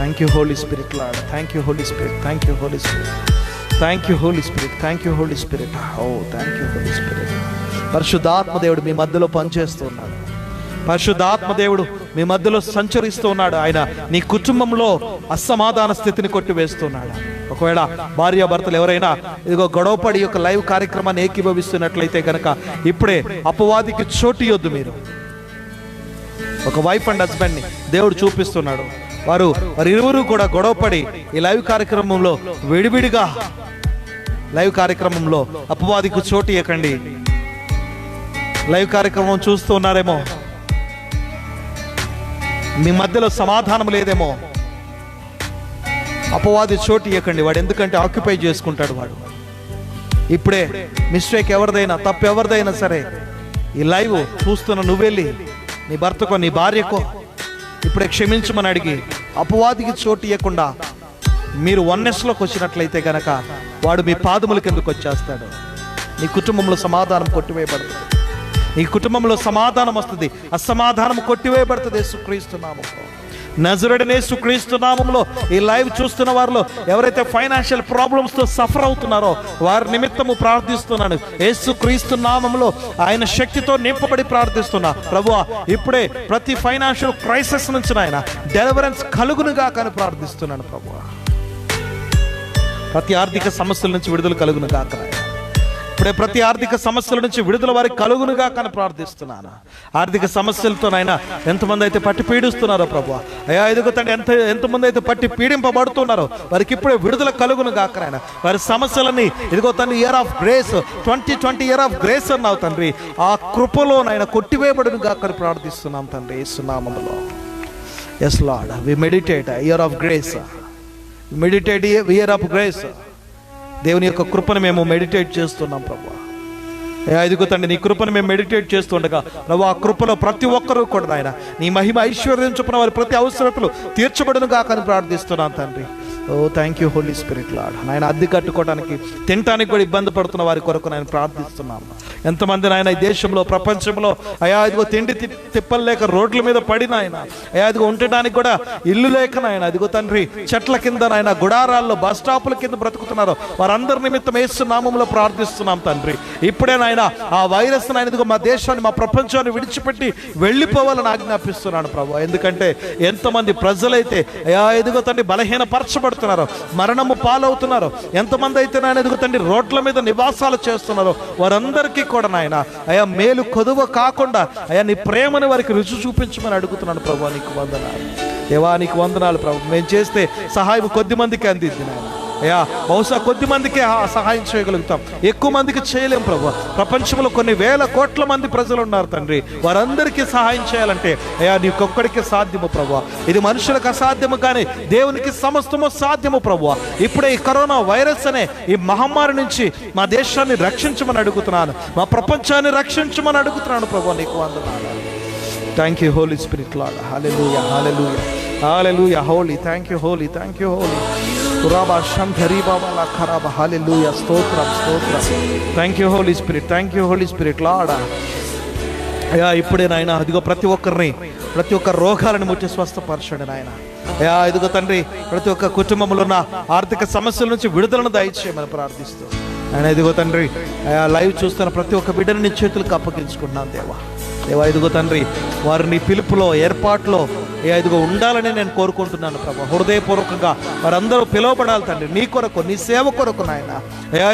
Thank you Holy Spirit Lord, thank you Holy Spirit, thank you Holy Spirit, thank you Holy Spirit, thank you Holy Spirit, oh thank you Holy Spirit. పరిశుద్ధాత్మ దేవుడు మీ మధ్యలో పనిచేస్తూ ఉన్నాడు, పరిశుద్ధాత్మ దేవుడు మీ మధ్యలో సంచరిస్తూ ఉన్నాడు. ఆయన నీ కుటుంబంలో అసమాధాన స్థితిని కొట్టివేస్తున్నాడు. ఒకవేళ భార్యాభర్తలు ఎవరైనా ఇదిగో గొడవపడి యొక్క లైవ్ కార్యక్రమాన్ని ఏకీభవిస్తున్నట్లయితే కనుక ఇప్పుడే అపవాదికి చోటు ఇవ్వద్దు. మీరు ఒక వైఫ్ అండ్ హస్బెండ్ ని దేవుడు చూపిస్తున్నాడు. వారు ఇరువురు కూడా గొడవపడి ఈ లైవ్ కార్యక్రమంలో విడివిడిగా లైవ్ కార్యక్రమంలో అపవాదికి చోటు ఇవ్వకండి. లైవ్ కార్యక్రమం చూస్తూ ఉన్నారేమో, మీ మధ్యలో సమాధానం లేదేమో, అపవాది చోటు ఇవ్వకండి. వాడు ఎందుకంటే ఆక్యుపై చేసుకుంటాడు. వాడు ఇప్పుడే మిస్టేక్ ఎవరిదైనా, తప్పు ఎవరిదైనా సరే ఈ లైవ్ చూస్తున్న నువ్వెళ్ళి నీ భర్తకో నీ భార్యకో ఇప్పుడే క్షమించమని అడిగి అపవాదికి చోటు ఇవ్వకుండా మీరు వన్నెస్లోకి వచ్చినట్లయితే గనక వాడు మీ పాదముల కిందకు వచ్చేస్తాడు. నీ కుటుంబంలో సమాధానం కొట్టివేయబడుతుంది, నీ కుటుంబంలో సమాధానం వస్తుంది, అసమాధానం కొట్టివేయబడుతుంది యేసుక్రీస్తు నామములో. నజరేయుడైన యేసుక్రీస్తు నామములో ఈ లైవ్ చూస్తున్న వారిలో ఎవరైతే ఫైనాన్షియల్ ప్రాబ్లమ్స్ తో సఫర్ అవుతున్నారో వారి నిమిత్తము ప్రార్థిస్తున్నాను. యేసుక్రీస్తు నామములో ఆయన శక్తితో నింపబడి ప్రార్థిస్తున్నా ప్రభువా, ఇప్పుడే ప్రతి ఫైనాన్షియల్ క్రైసిస్ నుంచి ఆయన డెలివరెన్స్ కలుగునుగా కానీ ప్రార్థిస్తున్నాను ప్రభువా. ప్రతి ఆర్థిక సమస్యల నుంచి విడుదల కలుగునుగా కానీ ఇప్పుడే ప్రతి ఆర్థిక సమస్యల నుంచి విడుదల వారికి కలుగునుగా కానీ ప్రార్థిస్తున్నాను. ఆర్థిక సమస్యలతోనైనా ఎంతమంది అయితే పట్టి పీడిస్తున్నారో ప్రభువా, అయ్యా ఎదుగుతండి ఎంతమంది అయితే పట్టి పీడింపబడుతున్నారో వారికి ఇప్పుడే విడుదల కలుగునుగా కానీ వారి సమస్యలని ఇదిగో తండ్రి year of grace 2020 year of grace అన్నావు తండ్రి, ఆ కృపలోనైనా కొట్టివేయబడునుగా కానీ ప్రార్థిస్తున్నాం తండ్రి యేసు నామములో. Yes lord, we meditate year of grace, meditate year of grace. దేవుని యొక్క కృపను మేము మెడిటేట్ చేస్తున్నాం ప్రభువా. ఇదిగో తండ్రి నీ కృపను మేము మెడిటేట్ చేస్తుండగా ప్రభు ఆ కృపలో ప్రతి ఒక్కరూ కూడా నాయన నీ మహిమ ఐశ్వర్యం చొప్పున వారి ప్రతి అవసరతలు తీర్చబడునుగా కానీ ప్రార్థిస్తున్నాను తండ్రి. Oh thank you Holi spirit lord. నాయన అద్దె కట్టుకోవడానికి తినడానికి కూడా ఇబ్బంది పడుతున్న వారి కొరకు నేను ప్రార్థిస్తున్నాను. ఎంతమంది నాయన ఈ దేశంలో ప్రపంచంలో అయా ఇదిగో తిండి తిప్పలు లేక రోడ్ల మీద పడిన ఆయన, అయా ఇదిగో ఉండటానికి కూడా ఇల్లు లేక నాయన అదిగో తండ్రి చెట్ల కింద నాయన గుడారాల్లో బస్ స్టాపుల కింద బ్రతుకుతున్నారు. వారందరి నిమిత్తం యేసు నామములో ప్రార్థిస్తున్నాం తండ్రి. ఇప్పుడే నాయన ఆ వైరస్ నాయన ఇదిగో మా దేశాన్ని మా ప్రపంచాన్ని విడిచిపెట్టి వెళ్ళిపోవాలని ఆజ్ఞాపిస్తున్నాను ప్రభు. ఎందుకంటే ఎంతమంది ప్రజలైతే అయా ఎదుగో తండ్రి బలహీన పరచబడుతున్నారు, మరణము పాలవుతున్నారు. ఎంతమంది అయితే నాయన ఎదుగో తండ్రి రోడ్ల మీద నివాసాలు చేస్తున్నారు, వారందరికీ కూడా నాయన అయా మేలు కొదువ కాకుండా అయా నీ ప్రేమని వారికి రుచి చూపించమని అడుగుతున్నాను ప్రభు. నీకు వందనాలు దేవా, నీకు వందనాలు ప్రభు. మేము చేస్తే సహాయం కొద్ది మందికి అందిద్ది నాయన. అయ్యా బహుశా కొద్ది మందికే సహాయం చేయగలుగుతాం, ఎక్కువ మందికి చేయలేం ప్రభు. ప్రపంచంలో కొన్ని వేల కోట్ల మంది ప్రజలు ఉన్నారు తండ్రి, వారందరికీ సహాయం చేయాలంటే అయ్యా నీకొక్కడికే సాధ్యము ప్రభు. ఇది మనుషులకు అసాధ్యము కానీ దేవునికి సమస్తము సాధ్యము ప్రభు. ఇప్పుడే ఈ కరోనా వైరస్ అనే ఈ మహమ్మారి నుంచి మా దేశాన్ని రక్షించమని అడుగుతున్నాను, మా ప్రపంచాన్ని రక్షించమని అడుగుతున్నాను ప్రభు. నీకు వందనాలు. Thank you Holi spirit lord. Hallelujah hallelujah hallelujah. Holy thank you holy thank you holy. కురాబా శంధరి బాబా లా ఖరాబా. హల్లెలూయా స్తోత్రం స్తోత్రం. Thank you Holi spirit thank you Holi spirit lord. అయ్యా ఇప్పుడే నాయన అదిగో ప్రతి ఒక్కరిని ప్రతి ఒక్క రోగాలను ముట్టి స్వస్థపరచండి నాయన. అయ్యా ఇదిగో తండ్రి ప్రతి ఒక్క కుటుంబంలో ఉన్న ఆర్థిక సమస్యల నుంచి విడుదలను దయచేయమని ప్రార్థిస్తూ ఆయన ఇదిగో తండ్రి అయ్యా లైవ్ చూస్తున్న ప్రతి ఒక్క బిడ్డని నీ చేతులకు అప్పగించుకుంటున్నాను దేవా. దేవా ఇదిగో తండ్రి వారిని పిలుపులో ఏర్పాట్లో ఇదిగో ఉండాలని నేను కోరుకుంటున్నాను ప్రభు. హృదయపూర్వకంగా వారందరూ పిలువబడాలి తండ్రి, నీ కొరకు నీ సేవ కొరకు నాయన.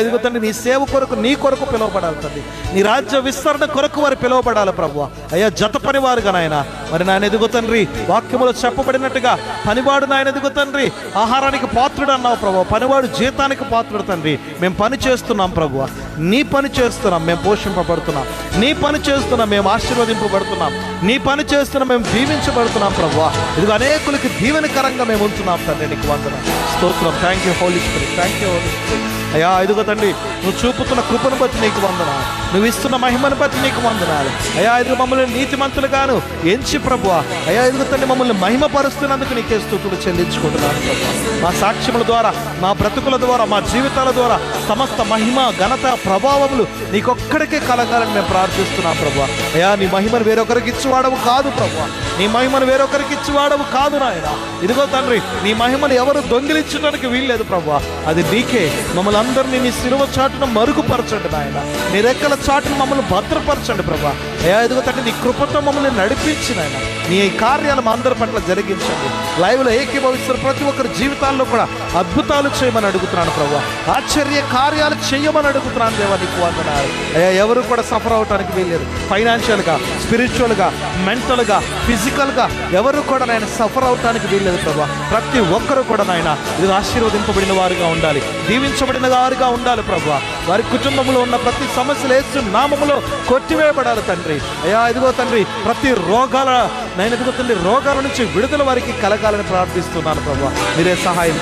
ఇదిగో తండ్రి నీ సేవ కొరకు నీ కొరకు పిలువబడాలి తండ్రి, నీ రాజ్య విస్తరణ కొరకు వారు పిలువబడాలి ప్రభు. అయ్యా జత పనివారుగా నాయన మరి నాయన ఎదుగో తండ్రి వాక్యములో చెప్పబడినట్టుగా పనివాడు నాయన ఎదుగో తండ్రి ఆహారానికి పాత్రుడు అన్నావు ప్రభు, పనివాడు జీతానికి పాత్రుడు తండ్రి. మేము పని చేస్తున్నాం ప్రభు, నీ పని చేస్తున్నాం, మేము పోషింపబడుతున్నాం, నీ పని చేస్తున్నాం, మేము ఆశీర్వదింపబడుతున్నాం, నీ పని చేస్తున్నాం, మేము దీవించబడుతున్నాం ప్రభు. ఇదిగో అనేకులకి దీవెనకరంగా మేము ఉంటున్నాం తండ్రి. నీకు వందనాలు స్తోత్రం. Thank you Holi spirit thank you Holi Spirit. అయ్యా ఇదిగో తండ్రి నువ్వు చూపుతున్న కృపను బట్టి నీకు వందనాలు, నువ్వు ఇస్తున్న మహిమను బట్టి నీకు వందనాలు. అయ్యా ఇదిగో మమ్మల్ని నీతిమంతులుగాను ఎంచి ప్రభు అయ్యా ఇదిగో తండ్రి మమ్మల్ని మహిమపరుస్తున్నందుకు నీకే స్తుతులు చెల్లించుకుంటున్నాను ప్రభు. మా సాక్ష్యముల ద్వారా మా బ్రతుకుల ద్వారా మా జీవితాల ద్వారా సమస్త మహిమ ఘనత ప్రభావములు నీకొక్కడికే కలగాలని మేము ప్రార్థిస్తున్నాం ప్రభు. అయ్యా నీ మహిమను వేరొకరికి ఇచ్చివాడవు కాదు ప్రభు, నీ మహిమను వేరొకరికి ఇచ్చివాడవు కాదు నాయన. ఇదిగో తండ్రి నీ మహిమను ఎవరు దొంగిలించడానికి వీల్లేదు ప్రభు, అది నీకే. మమ్మల్ని అందరినీ నీ శిలువ చాటును మరుగుపరచండి నాయన, నీ రెక్కల చాటును మమ్మల్ని భద్రపరచండి ప్రభు. అయ్యా ఇదిగో తండ్రి నీ కృపతో మమ్మల్ని నడిపించిన ఆయన నీ కార్యాలు మా అందరి పట్ల జరిగించండి. లైవ్లో ఏకీభవిస్తున్న ప్రతి ఒక్కరి జీవితాల్లో కూడా అద్భుతాలు చేయమని అడుగుతున్నాను ప్రభు, ఆశ్చర్య కార్యాలు చేయమని అడుగుతున్నాను దేవా. నీకు వందనాలు. అయ్యా ఎవరు కూడా సఫర్ అవడానికి వీల్లేదు, ఫైనాన్షియల్గా స్పిరిచువల్గా మెంటల్గా ఫిజికల్గా ఎవరు కూడా నాయన సఫర్ అవటానికి వీల్లేదు ప్రభు. ప్రతి ఒక్కరు కూడా నాయన ఇది ఆశీర్వదింపబడిన వారుగా ఉండాలి, దీవించబడిన వారుగా ఉండాలి ప్రభు. వారి కుటుంబంలో ఉన్న ప్రతి సమస్యలు యేసు నామములో కొట్టివేయబడాలి తండ్రి. అయ్యా ఇదిగో తండ్రి ప్రతి రోగాల నేను ఎదుగో తండ్రి రోగాల నుంచి విడుదల వారికి కలగాలని ప్రార్థిస్తున్నాను ప్రభు. మీరే సహాయం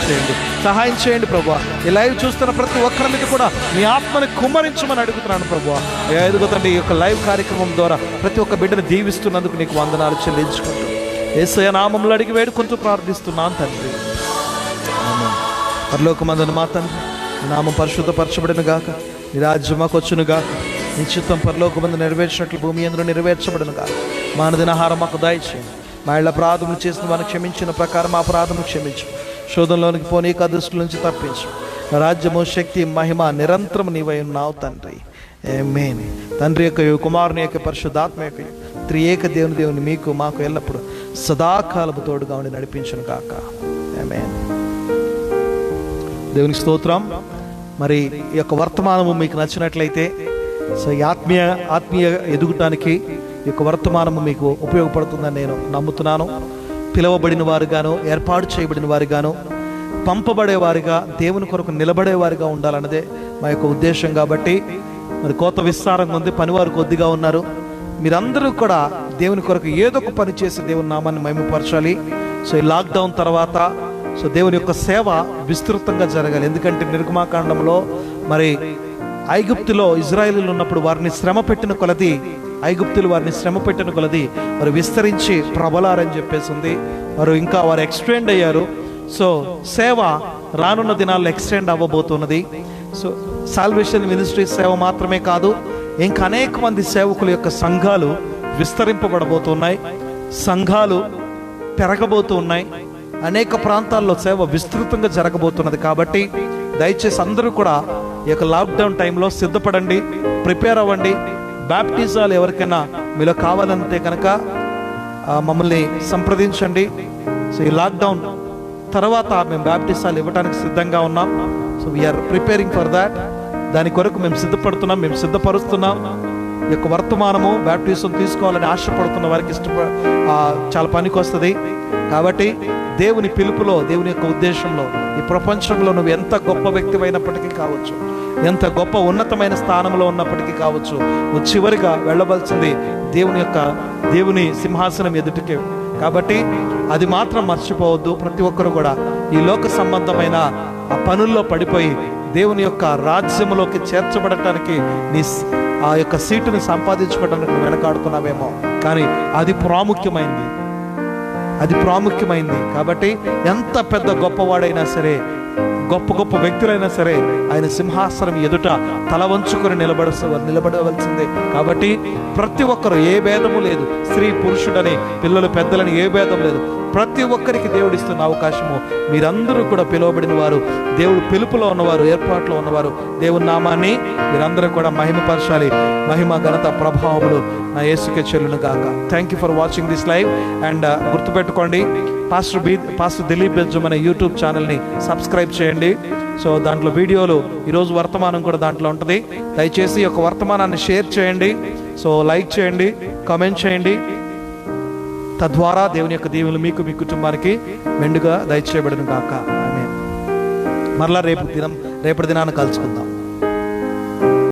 చేయండి ప్రభు. ఈ లైవ్ చూస్తున్న ప్రతి ఒక్కరి మీద కూడా మీ ఆత్మని కుమ్మరించమని అడుగుతున్నాను ప్రభు. అయ్యా ఇదిగో తండ్రి ఈ యొక్క లైవ్ కార్యక్రమం ద్వారా ప్రతి ఒక్క బిడ్డను దీవిస్తున్నందుకు నీకు వందనాలు చెల్లించుకుంటూ యేసయ్య నామములో అడిగి వేడుకుంటూ ప్రార్థిస్తున్నాను తండ్రి. పరలోకమందున మా తండ్రి నీ నామం పరిశుద్ధపరచబడిన గాక, నీ రాజ్యం మాకు వచ్చును గాక, నీ చిత్తం పరలోకమందు నెరవేర్చినట్లు భూమి యందు నెరవేర్చబడును గాక. మా అనుదిన ఆహారం మాకు దయచేయండి, మా ఇళ్ళ అపరాధములు చేసిన వారిని క్షమించిన ప్రకారం మా అపరాధములు క్షమించు, శోధంలోనికి పోనీక అదృష్టుల నుంచి తప్పించు. రాజ్యము శక్తి మహిమ నిరంతరం నీవై ఉన్నావు తండ్రి. ఆమేన్. తండ్రి యొక్క కుమారుని యొక్క పరిశుద్ధాత్మ యొక్క త్రియేక దేవుని మీకు మాకు ఎల్లప్పుడు సదాకాలము తోడుగా ఉండి నడిపించును కాక. ఆమేన్. దేవునికి స్తోత్రం. మరి ఈ యొక్క వర్తమానము మీకు నచ్చినట్లయితే సో ఈ ఆత్మీయ ఎదుగుటానికి ఈ యొక్క వర్తమానము మీకు ఉపయోగపడుతుందని నేను నమ్ముతున్నాను. పిలువబడిన వారుగాను ఏర్పాటు చేయబడిన వారుగాను పంపబడేవారిగా దేవుని కొరకు నిలబడేవారిగా ఉండాలన్నదే మా యొక్క ఉద్దేశం. కాబట్టి మరి కోత విస్తారంగా ఉంది, పనివారు కొద్దిగా ఉన్నారు. మీరందరూ కూడా దేవుని కొరకు ఏదో ఒక పని చేసి దేవుని నామాన్ని మహిమపరచాలి. సో ఈ లాక్డౌన్ తర్వాత సో దేవుని యొక్క సేవ విస్తృతంగా జరగాలి. ఎందుకంటే నిర్గమాకాండంలో మరి ఐగుప్తులో ఇజ్రాయేలీలు ఉన్నప్పుడు వారిని శ్రమ పెట్టిన కొలది ఐగుప్తులు వారిని శ్రమ పెట్టిన కొలది వారు విస్తరించి ప్రబలారని చెప్పేసి ఉంది. వారు ఇంకా వారు ఎక్స్టెండ్ అయ్యారు. సో సేవ రానున్న దినాల్లో ఎక్స్టెండ్ అవ్వబోతున్నది. సో సాల్వేషన్ మినిస్ట్రీ సేవ మాత్రమే కాదు, ఇంకా అనేక మంది సేవకుల యొక్క సంఘాలు విస్తరింపబడబోతున్నాయి, సంఘాలు పెరగబోతూ ఉన్నాయి, అనేక ప్రాంతాల్లో సేవ విస్తృతంగా జరగబోతున్నది. కాబట్టి దయచేసి అందరూ కూడా ఈ యొక్క లాక్డౌన్ టైంలో సిద్ధపడండి, ప్రిపేర్ అవ్వండి. బ్యాప్టిజాలు ఎవరికైనా మీలో కావాలంటే కనుక మమ్మల్ని సంప్రదించండి. సో ఈ లాక్డౌన్ తర్వాత మేము బ్యాప్టిజాలు ఇవ్వడానికి సిద్ధంగా ఉన్నాం. So we are preparing for that. దాని కొరకు మేము సిద్ధపడుతున్నాం, మేము సిద్ధపరుస్తున్నాం. ఈ యొక్క వర్తమానము బ్యాప్టిజం తీసుకోవాలని ఆశపడుతున్న వారికి చాలా పనికి వస్తుంది. కాబట్టి దేవుని పిలుపులో, దేవుని యొక్క ఉద్దేశంలో, ఈ ప్రపంచంలో నువ్వు ఎంత గొప్ప వ్యక్తివైనప్పటికీ కావచ్చు, ఎంత గొప్ప ఉన్నతమైన స్థానంలో ఉన్నప్పటికీ కావచ్చు, నువ్వు చివరిగా వెళ్ళవలసింది దేవుని సింహాసనం ఎదుటికి. కాబట్టి అది మాత్రం మర్చిపోవద్దు. ప్రతి ఒక్కరు కూడా ఈ లోక సంబంధమైన ఆ పనుల్లో పడిపోయి దేవుని యొక్క రాజ్యములోకి చేర్చబడటానికి ఆ యొక్క సీటుని సంపాదించుకోవడానికి వెనకాడుతున్నావేమో, కానీ అది ప్రాముఖ్యమైంది. కాబట్టి ఎంత పెద్ద గొప్పవాడైనా సరే, గొప్ప వ్యక్తులైనా సరే, ఆయన సింహాసనం ఎదుట తల వంచుకొని నిలబడవలసిందే. కాబట్టి ప్రతి ఒక్కరు, ఏ భేదము లేదు, స్త్రీ పురుషుడని, పిల్లలు పెద్దలని ఏ భేదం లేదు. ప్రతి ఒక్కరికి దేవుడిస్తున్న అవకాశము. మీరందరూ కూడా పిలువబడిన వారు, దేవుడు పిలుపులో ఉన్నవారు, ఏర్పాట్లో ఉన్నవారు. దేవుని నామాన్ని మీరందరూ కూడా మహిమపరచాలి. మహిమ, ఘనత, ప్రభావములు నా యేసుకే చెల్లును గాక. Thank you for watching this live. And గుర్తుపెట్టుకోండి, పాస్టర్ దిలీప్ బెంజం అనే యూట్యూబ్ ఛానల్ని సబ్స్క్రైబ్ చేయండి. సో దాంట్లో వీడియోలు, ఈరోజు వర్తమానం కూడా దాంట్లో ఉంటుంది. దయచేసి ఈ యొక్క వర్తమానాన్ని షేర్ చేయండి. సో లైక్ చేయండి, కామెంట్ చేయండి. తద్వారా దేవుని యొక్క దీవెనలు మీకు, మీ కుటుంబానికి మెండుగా దయచేయబడును గాక. ఆమేన్. మరలా రేపటి దినాన్ని కలుసుకుందాం.